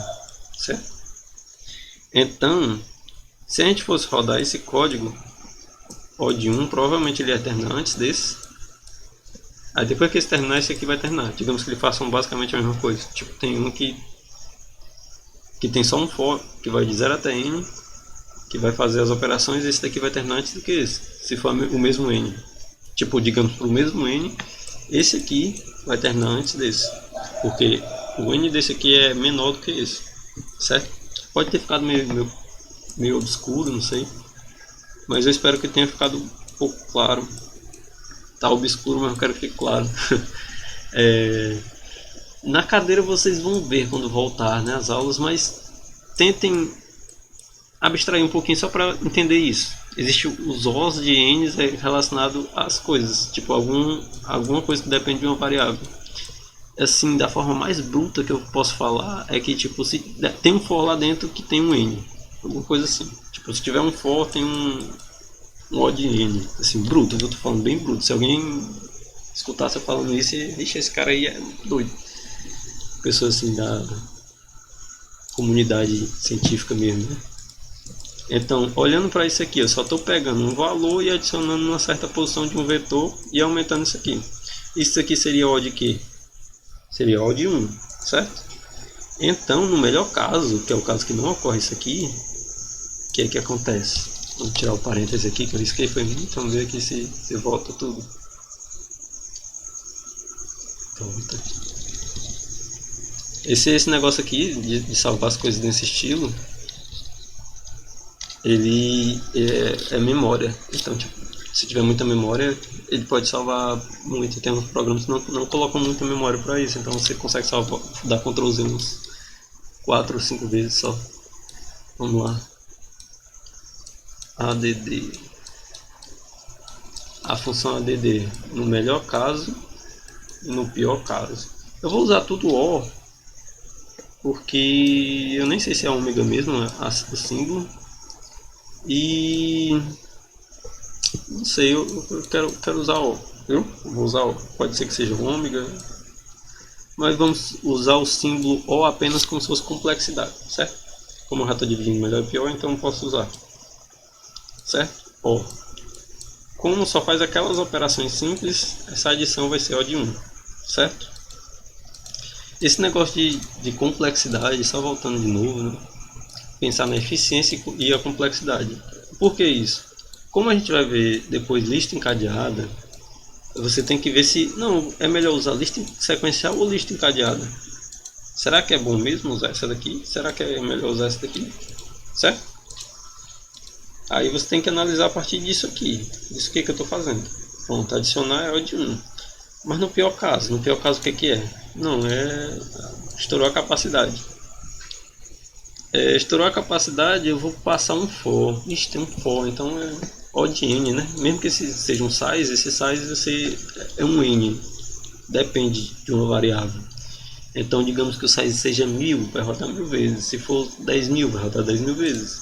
Certo? Então, se a gente fosse rodar esse código, O de 1, provavelmente ele ia terminar antes desse. Aí depois que esse terminar, esse aqui vai terminar. Digamos que ele faça basicamente a mesma coisa. Tipo, tem um que tem só um for, que vai de 0 até n, que vai fazer as operações, e esse daqui vai terminar antes do que esse, se for o mesmo n. Tipo, digamos, para o mesmo n, esse aqui vai terminar antes desse, porque o n desse aqui é menor do que esse, certo? Pode ter ficado meio obscuro, não sei, mas eu espero que tenha ficado um pouco claro. Tá obscuro, mas eu quero que fique claro. Na cadeira vocês vão ver quando voltar, né, as aulas, mas tentem abstrair um pouquinho só para entender isso. Existe os Os de n relacionado às coisas, tipo alguma coisa que depende de uma variável. Assim, da forma mais bruta que eu posso falar é que tipo, se tem um for lá dentro que tem um n, alguma coisa assim. Tipo, se tiver um for, tem um O de n, assim, bruto, eu tô falando bem bruto. Se alguém escutasse eu falando isso, vixe, esse cara aí é doido. Pessoa assim da comunidade científica mesmo, né? Então, olhando para isso aqui, eu só estou pegando um valor e adicionando uma certa posição de um vetor e aumentando isso aqui. Isso aqui seria O de quê? Seria O de 1, certo? Então, no melhor caso, que é o caso que não ocorre isso aqui, o que é que acontece? Vamos tirar o parênteses aqui, que eu risquei, foi muito. Vamos ver aqui se volta tudo. Volta. Esse negócio aqui de salvar as coisas desse estilo, ele é memória. Então, tipo, se tiver muita memória, ele pode salvar muito. Tem uns programas que não colocam muita memória para isso, então você consegue salvar, dar Ctrl Z uns 4 ou 5 vezes só. Vamos lá. ADD. A função ADD no melhor caso e no pior caso. Eu vou usar tudo O, porque eu nem sei se é ômega mesmo o símbolo. E não sei, eu quero usar O. Eu vou usar O. Pode ser que seja ômega, mas vamos usar o símbolo O apenas como se fosse complexidade, certo? Como eu já estou dividindo melhor e pior, então eu posso usar, certo? O. Como só faz aquelas operações simples, essa adição vai ser O de 1, certo? Esse negócio de complexidade, só voltando de novo, né? Pensar na eficiência e a complexidade. Por que isso? Como a gente vai ver depois lista encadeada, você tem que ver se não é melhor usar lista sequencial ou lista encadeada. Será que é bom mesmo usar essa daqui? Será que é melhor usar essa daqui? Certo? Aí você tem que analisar a partir disso aqui. Isso que eu estou fazendo. Pronto, adicionar é O de 1. Mas no pior caso o que é? Não, estourou a capacidade. Estourou a capacidade, eu vou passar um for. Ixi, tem um for, então é O de N, né? Mesmo que esse seja um size, esse size é um N. Depende de uma variável. Então, digamos que o size seja 1000, vai rodar 1000 vezes. Se for 10.000, vai rodar 10.000 vezes.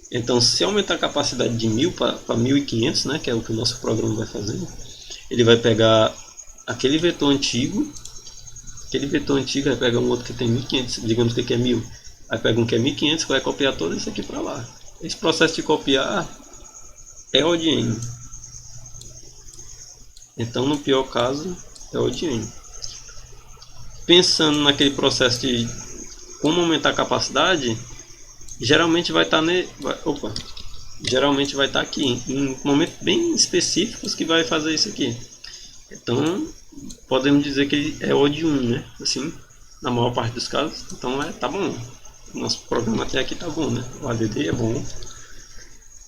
Então, se aumentar a capacidade de 1000 para 1500, né, que é o que o nosso programa vai fazer, ele vai pegar aquele vetor antigo vai pegar um outro que tem 1500, digamos que aqui é 1000, aí pega um que é 1500, vai copiar todo isso aqui para lá. Esse processo de copiar é O de N. Então, no pior caso, é O de N. Pensando naquele processo de como aumentar a capacidade, geralmente vai estar geralmente vai estar aqui em momentos bem específicos que vai fazer isso aqui. Então podemos dizer que ele é O de 1, né? Assim, na maior parte dos casos. Então tá bom. Nosso programa até aqui tá bom, né? O ADD é bom.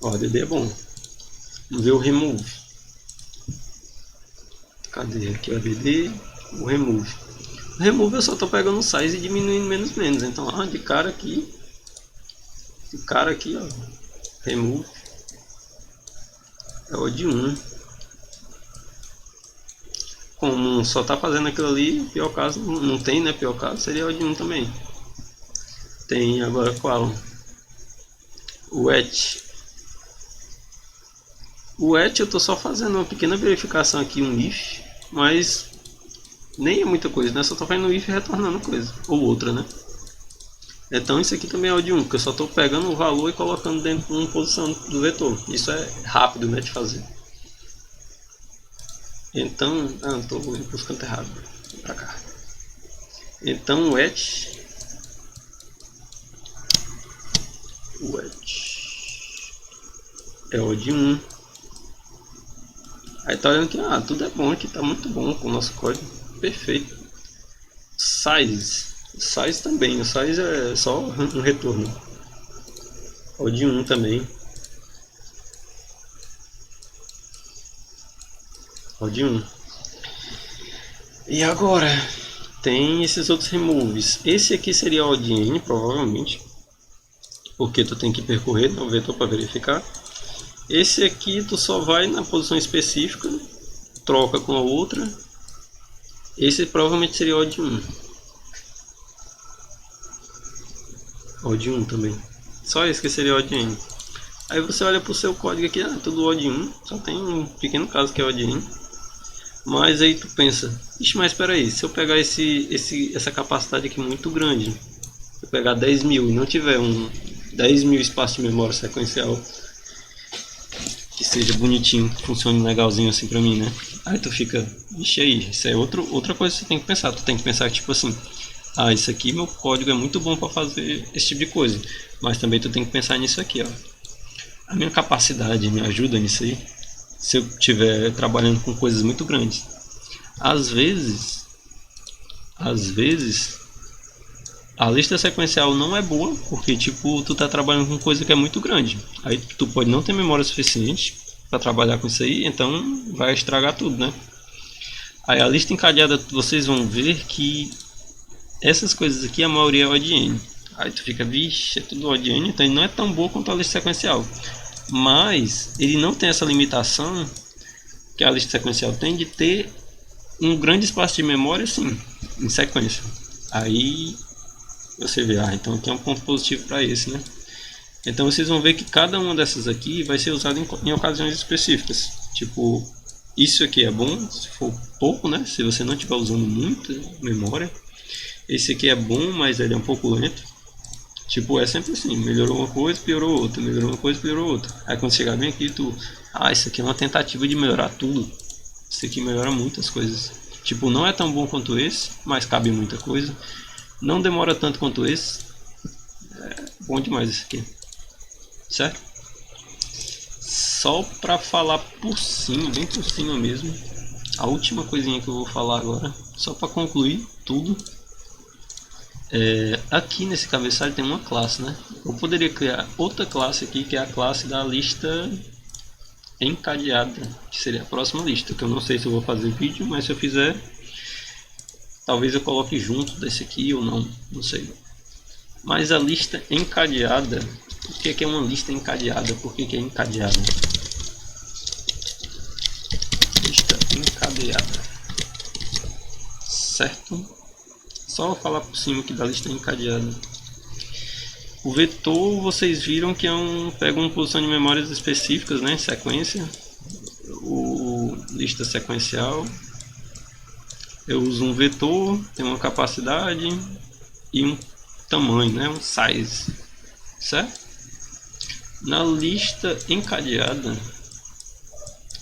O ADD é bom. Vamos ver o remove. Cadê aqui o ADD? O remove. O remove eu só tô pegando o size e diminuindo menos. Então, de cara aqui, ó, remove é O de 1. Como só tá fazendo aquilo ali, pior caso não tem, né? Pior caso seria O de 1 também. Tem agora qual? O et. O et eu tô só fazendo uma pequena verificação aqui, um if, mas nem é muita coisa, né? Só tô fazendo um if e retornando coisa, ou outra, né? Então isso aqui também é O de 1, porque eu só estou pegando o valor e colocando dentro de uma posição do vetor. Isso é rápido, né, de fazer. Então, estou indo para os cantos errados. Vem para cá. Então o et é O de 1. Aí tá olhando que tudo é bom aqui, tá muito bom com o nosso código. Perfeito. Size também, o size é só um retorno. O de 1 também. O de 1. E agora tem esses outros removes. Esse aqui seria O de N, provavelmente, porque tu tem que percorrer o vetor para verificar. Esse aqui tu só vai na posição específica, troca com a outra. Esse provavelmente seria O de 1. O de 1 também. Só esse que seria O de N. Aí você olha para o seu código aqui, tudo O de 1. Só tem um pequeno caso que é O de N. Mas aí tu pensa, mas espera aí, se eu pegar essa capacidade aqui muito grande, se eu pegar 10.000 e não tiver 10.000 espaço de memória sequencial que seja bonitinho, que funcione legalzinho assim pra mim, né? Aí tu fica, aí, isso é outra coisa que você tem que pensar. Tu tem que pensar que, tipo assim, Ah, isso aqui, meu código é muito bom para fazer esse tipo de coisa. Mas também tu tem que pensar nisso aqui, ó. A minha capacidade me ajuda nisso aí. Se eu estiver trabalhando com coisas muito grandes. Às vezes, às vezes, a lista sequencial não é boa, porque tipo, tu tá trabalhando com coisa que é muito grande. Aí tu pode não ter memória suficiente para trabalhar com isso aí, então vai estragar tudo, né? Aí a lista encadeada, vocês vão ver que essas coisas aqui, a maioria é ODN. Aí tu fica, vixe, é tudo ODN, então ele não é tão bom quanto a lista sequencial. Mas ele não tem essa limitação que a lista sequencial tem de ter um grande espaço de memória, sim, em sequência. Aí você vê, então aqui é um ponto positivo para esse, né? Então vocês vão ver que cada uma dessas aqui vai ser usada em ocasiões específicas. Tipo, isso aqui é bom se for pouco, né? Se você não estiver usando muita memória. Esse aqui é bom, mas ele é um pouco lento. Tipo, é sempre assim, melhorou uma coisa, piorou outra, melhorou uma coisa, piorou outra. Aí quando chegar bem aqui, isso aqui é uma tentativa de melhorar tudo. Isso aqui melhora muitas coisas. Tipo, não é tão bom quanto esse, mas cabe muita coisa. Não demora tanto quanto esse. É bom demais esse aqui. Certo? Só pra falar por cima, bem por cima mesmo. A última coisinha que eu vou falar agora, só pra concluir tudo. Aqui nesse cabeçalho tem uma classe, né? Eu poderia criar outra classe aqui, que é a classe da lista encadeada, que seria a próxima lista, que eu não sei se eu vou fazer vídeo, mas se eu fizer, talvez eu coloque junto desse aqui ou não, não sei. Mas a lista encadeada, o que é uma lista encadeada? Por que é encadeada? Lista encadeada, certo? Só falar por cima aqui da lista encadeada. O vetor, vocês viram que pega uma posição de memórias específicas, né, em sequência. O lista sequencial, eu uso um vetor, tem uma capacidade e um tamanho, né, um size, certo? Na lista encadeada,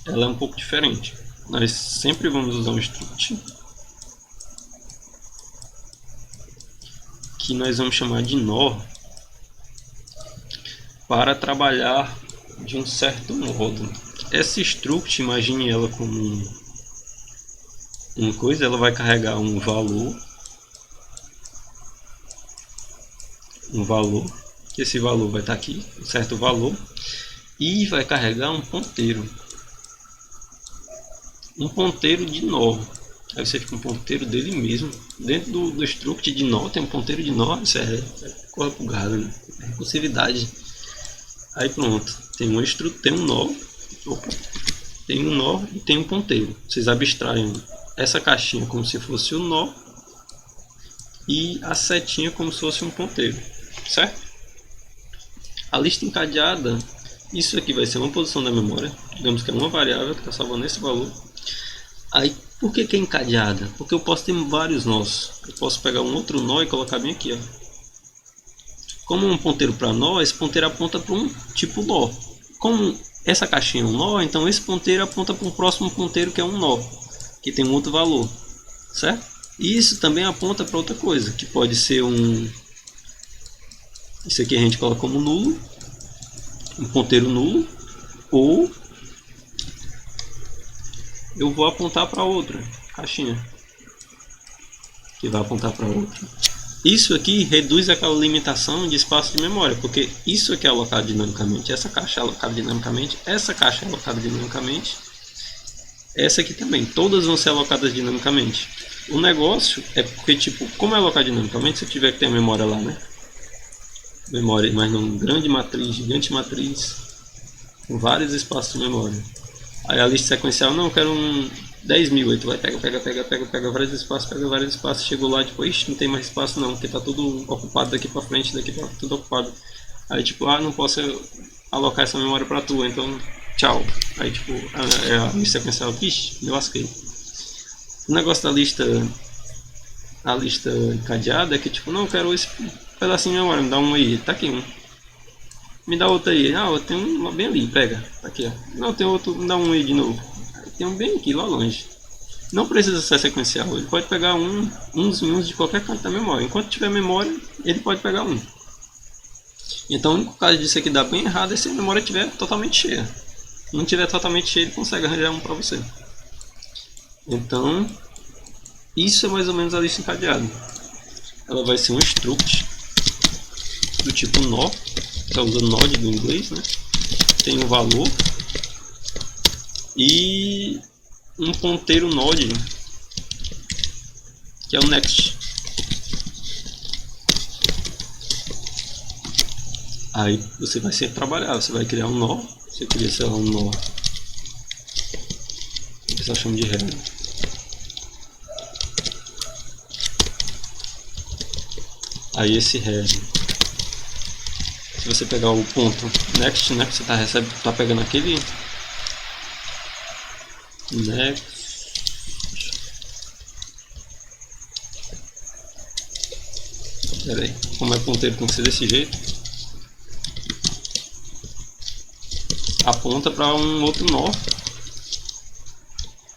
ela é um pouco diferente. Nós sempre vamos usar um struct, que nós vamos chamar de nó, para trabalhar de um certo modo. Essa struct, imagine ela como uma coisa, ela vai carregar um valor, que esse valor vai estar aqui, um certo valor, e vai carregar um ponteiro de nó. Aí você fica um ponteiro dele mesmo. Dentro do struct de nó tem um ponteiro de nó. Isso é coisa pro gado, né? É recursividade. Aí pronto, tem um nó. Tem um nó e tem um ponteiro. Vocês abstraem essa caixinha como se fosse o nó e a setinha como se fosse um ponteiro, certo? A lista encadeada, isso aqui vai ser uma posição da memória. Digamos que é uma variável que está salvando esse valor. Aí, por que é encadeada? Porque eu posso ter vários nós. Eu posso pegar um outro nó e colocar bem aqui, ó. Como um ponteiro para nó, esse ponteiro aponta para um tipo nó. Como essa caixinha é um nó, então esse ponteiro aponta para um próximo ponteiro que é um nó, que tem um outro valor, certo? E isso também aponta para outra coisa, que pode ser isso aqui a gente coloca como nulo, um ponteiro nulo, ou eu vou apontar para outra caixinha, que vai apontar para outra. Isso aqui reduz aquela limitação de espaço de memória, porque isso aqui é alocado dinamicamente, essa caixa é alocada dinamicamente, essa caixa é alocada dinamicamente, essa aqui também, todas vão ser alocadas dinamicamente. O negócio é porque, tipo, como é alocado dinamicamente, se eu tiver que ter a memória lá, né? Memória, mas numa grande matriz, gigante matriz, com vários espaços de memória. Aí a lista sequencial, não, eu quero 10.000, aí tu vai pega vários espaços, chegou lá, tipo, ixi, não tem mais espaço não, porque tá tudo ocupado daqui pra frente, daqui pra tudo ocupado. Aí tipo, não posso alocar essa memória pra tu, então tchau. Aí tipo, a lista sequencial, ixi, me lasquei. O negócio da lista, a lista encadeada é que tipo, não, eu quero esse pedacinho de memória, me dá um aí, tá aqui um. Me dá outro aí, tem um bem ali, pega, tá aqui ó. Não, tem outro, me dá um aí de novo. Tem um bem aqui, lá longe. Não precisa ser sequencial, ele pode pegar uns e uns de qualquer canto da memória. Enquanto tiver memória, ele pode pegar um. Então o único caso disso aqui dar bem errado é se a memória estiver totalmente cheia. Se não estiver totalmente cheia, ele consegue arranjar um para você. Então, isso é mais ou menos a lista encadeada. Ela vai ser um struct do tipo nó, está usando node do inglês, né? Tem um valor e um ponteiro node, que é o next. Aí você vai sempre trabalhar, você vai criar um nó, você cria, sei lá, um nó, o pessoal chama de head. Aí esse head, se você pegar o ponto next, né, que você tá pegando aquele next, pera aí, como é ponteiro tem que ser desse jeito, aponta para um outro nó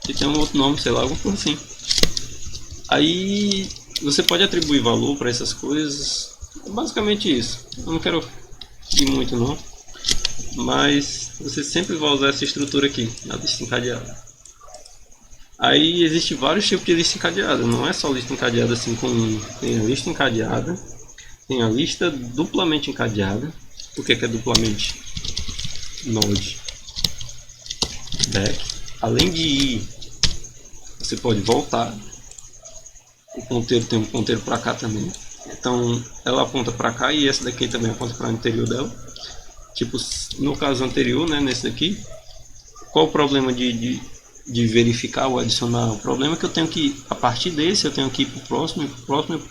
que tem um outro nome, sei lá, alguma coisa assim. Aí você pode atribuir valor para essas coisas, basicamente isso. Eu não quero ir muito não, mas você sempre vai usar essa estrutura aqui, a lista encadeada. Aí existe vários tipos de lista encadeada, não é só lista encadeada assim com tem a lista encadeada, tem a lista duplamente encadeada. O que é duplamente? Node back. Além de ir, você pode voltar. O ponteiro tem um ponteiro para cá também. Então ela aponta para cá e essa daqui também aponta para o interior dela. Tipo, no caso anterior, né, nesse daqui, qual o problema de verificar ou adicionar? O problema é que eu tenho que, a partir desse, eu tenho que ir para o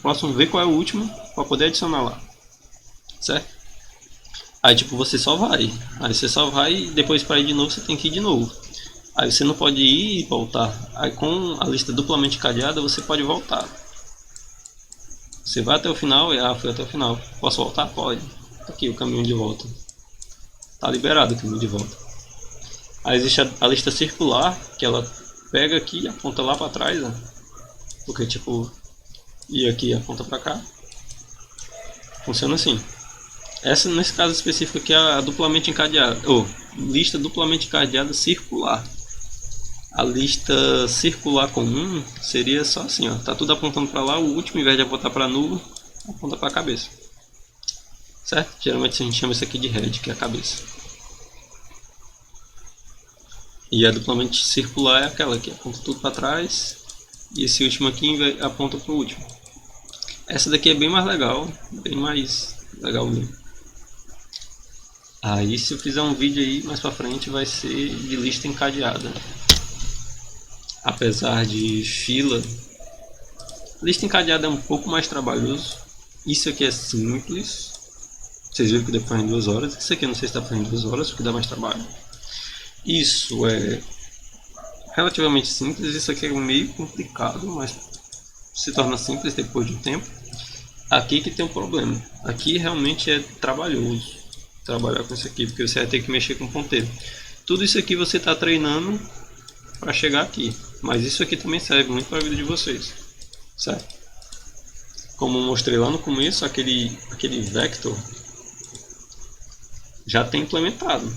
próximo, ver qual é o último para poder adicionar lá. Certo? Aí tipo, você só vai. Aí você só vai e depois para ir de novo você tem que ir de novo. Aí você não pode ir e voltar. Aí com a lista duplamente encadeada você pode voltar. Você vai até o final e foi até o final. Posso voltar? Pode. Aqui o caminho de volta. Tá liberado o caminho de volta. Aí existe a lista circular, que ela pega aqui e aponta lá para trás, ó. Porque tipo, e aqui aponta para cá. Funciona assim. Essa nesse caso específico aqui é a duplamente encadeada, ou lista duplamente encadeada circular. A lista circular comum seria só assim, ó, tá tudo apontando para lá, o último, em vez de apontar para nulo, aponta para a cabeça. Certo? Geralmente a gente chama isso aqui de head, que é a cabeça. E a duplamente circular é aquela que aponta tudo para trás, e esse último aqui aponta para o último. Essa daqui é bem mais legal, bem mais legal mesmo. Aí se eu fizer um vídeo aí mais pra frente vai ser de lista encadeada. Apesar de fila, lista encadeada é um pouco mais trabalhoso. Isso aqui é simples. Vocês viram que deu pra fazer em 2 horas. Isso aqui eu não sei se dá pra fazer em 2 horas, porque dá mais trabalho. Isso é relativamente simples. Isso aqui é meio complicado, mas se torna simples depois de um tempo. Aqui que tem um problema. Aqui realmente é trabalhoso trabalhar com isso aqui, porque você vai ter que mexer com ponteiro. Tudo isso aqui você está treinando para chegar aqui, mas isso aqui também serve muito para a vida de vocês, certo? Como eu mostrei lá no começo, aquele vector já tem implementado.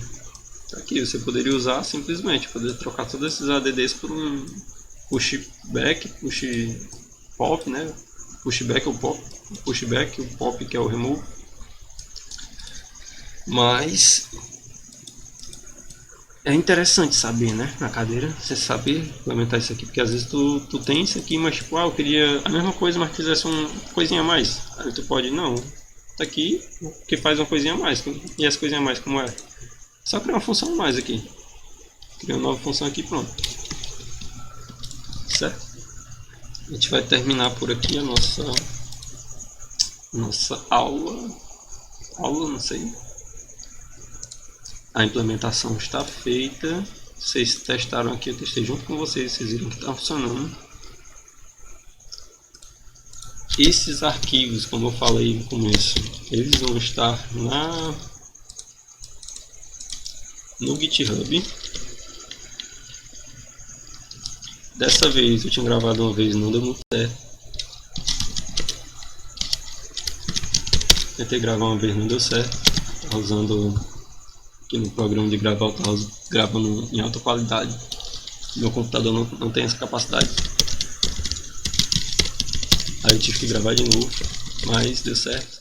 Aqui você poderia usar simplesmente, poder trocar todos esses ADDs por um pushback, push pop, né? Pushback ou pop, pushback, o pop que é o remove. Mas é interessante saber, né, na cadeira, você saber implementar isso aqui, porque às vezes tu tem isso aqui, mas tipo, eu queria a mesma coisa, mas quisesse uma coisinha a mais. Aí tu pode, não, tá aqui que faz uma coisinha a mais, e essa coisinha a mais como é? Só criar uma função a mais aqui, criar uma nova função aqui, pronto. Certo? A gente vai terminar por aqui a nossa aula, não sei. A implementação está feita. Vocês testaram aqui, eu testei junto com vocês viram que está funcionando. Esses arquivos, como eu falei no começo, eles vão estar no GitHub. Dessa vez eu tinha gravado uma vez, não deu muito certo. Tentei gravar uma vez, não deu certo. Tava usando aqui no programa de gravar, eu tava gravando em alta qualidade. Meu computador não tem essa capacidade. Aí eu tive que gravar de novo, mas deu certo.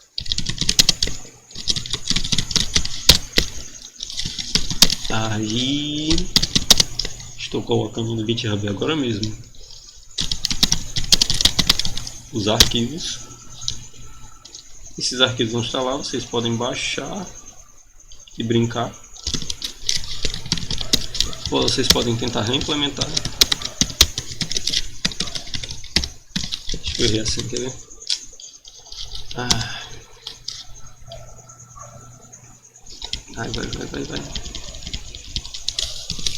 Aí estou colocando no GitHub agora mesmo os arquivos. Esses arquivos vão estar lá, vocês podem baixar e brincar. Ou vocês podem tentar reimplementar. Deixa eu ver assim, quer ver? Vai.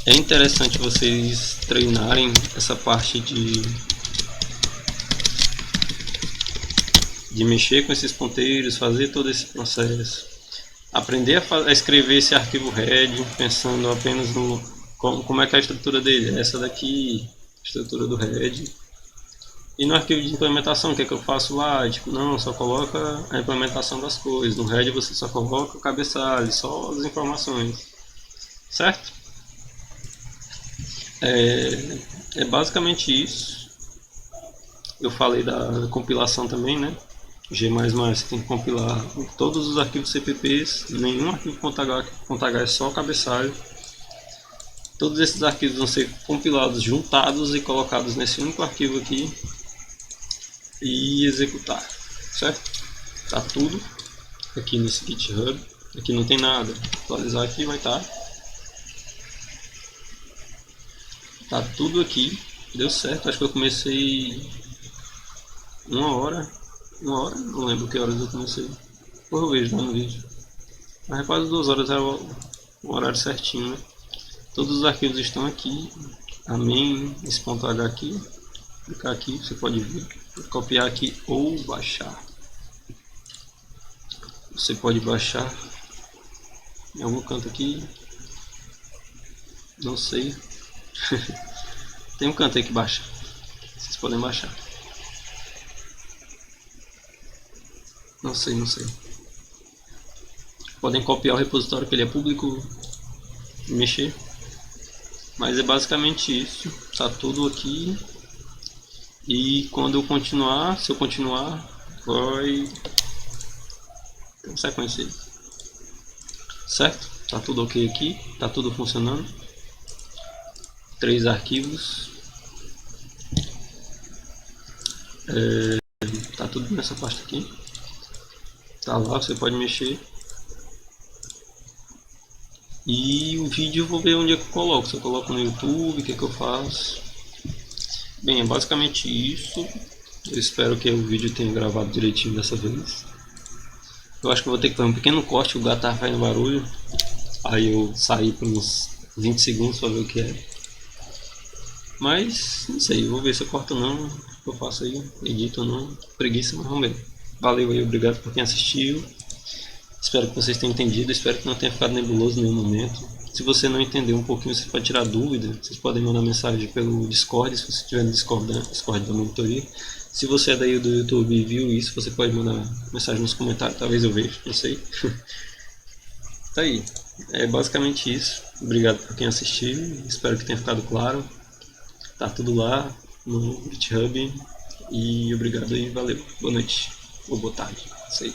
É interessante vocês treinarem essa parte de mexer com esses ponteiros, fazer todo esse processo. Aprender a escrever esse arquivo head, pensando apenas no como é que é a estrutura dele. Essa daqui, a estrutura do head. E no arquivo de implementação, o que é que eu faço lá? Tipo, não, só coloca a implementação das coisas. No head você só coloca o cabeçalho, só as informações. Certo? É basicamente isso. Eu falei da compilação também, né? G++, você tem que compilar todos os arquivos CPPs, nenhum arquivo .h é só cabeçalho. Todos esses arquivos vão ser compilados, juntados e colocados nesse único arquivo aqui e executar, certo? Tá tudo aqui nesse GitHub. Aqui não tem nada. Atualizar aqui vai estar. Tá tudo aqui. Deu certo. Acho que eu comecei uma hora, não lembro que horas eu comecei. Depois eu vejo lá no vídeo. Mas quase 2 horas era o horário certinho, né? Todos os arquivos estão aqui. Amém. Esse .h aqui. Clicar aqui, você pode ver. Copiar aqui ou baixar. Você pode baixar em algum canto aqui. Não sei. Tem um canto aí que baixa. Vocês podem baixar. Não sei. Podem copiar o repositório que ele é público e mexer. Mas é basicamente isso. Está tudo aqui. E quando eu continuar, se eu continuar, vai ter uma sequência aí. Certo? Tá tudo ok aqui. Tá tudo funcionando. 3 arquivos. Tá tudo nessa pasta aqui. Tá lá, você pode mexer. E o vídeo eu vou ver onde é que eu coloco. Se eu coloco no YouTube, o que é que eu faço? Bem, é basicamente isso. Eu espero que o vídeo tenha gravado direitinho dessa vez. Eu acho que eu vou ter que fazer um pequeno corte, o gato tá fazendo barulho. Aí eu saí por uns 20 segundos para ver o que é. Mas, não sei, vou ver se eu corto ou não. O que eu faço aí, edito ou não. Preguiça, mas vamos ver. Valeu aí, obrigado por quem assistiu. Espero que vocês tenham entendido, espero que não tenha ficado nebuloso em nenhum momento. Se você não entendeu um pouquinho, você pode tirar dúvida. Vocês podem mandar mensagem pelo Discord, se você estiver no Discord da monitoria. Se você é daí do YouTube e viu isso, você pode mandar mensagem nos comentários, talvez eu veja, não sei. Tá aí, é basicamente isso. Obrigado por quem assistiu, espero que tenha ficado claro. Tá tudo lá no GitHub. E obrigado e valeu. Boa noite ou boa tarde, não sei.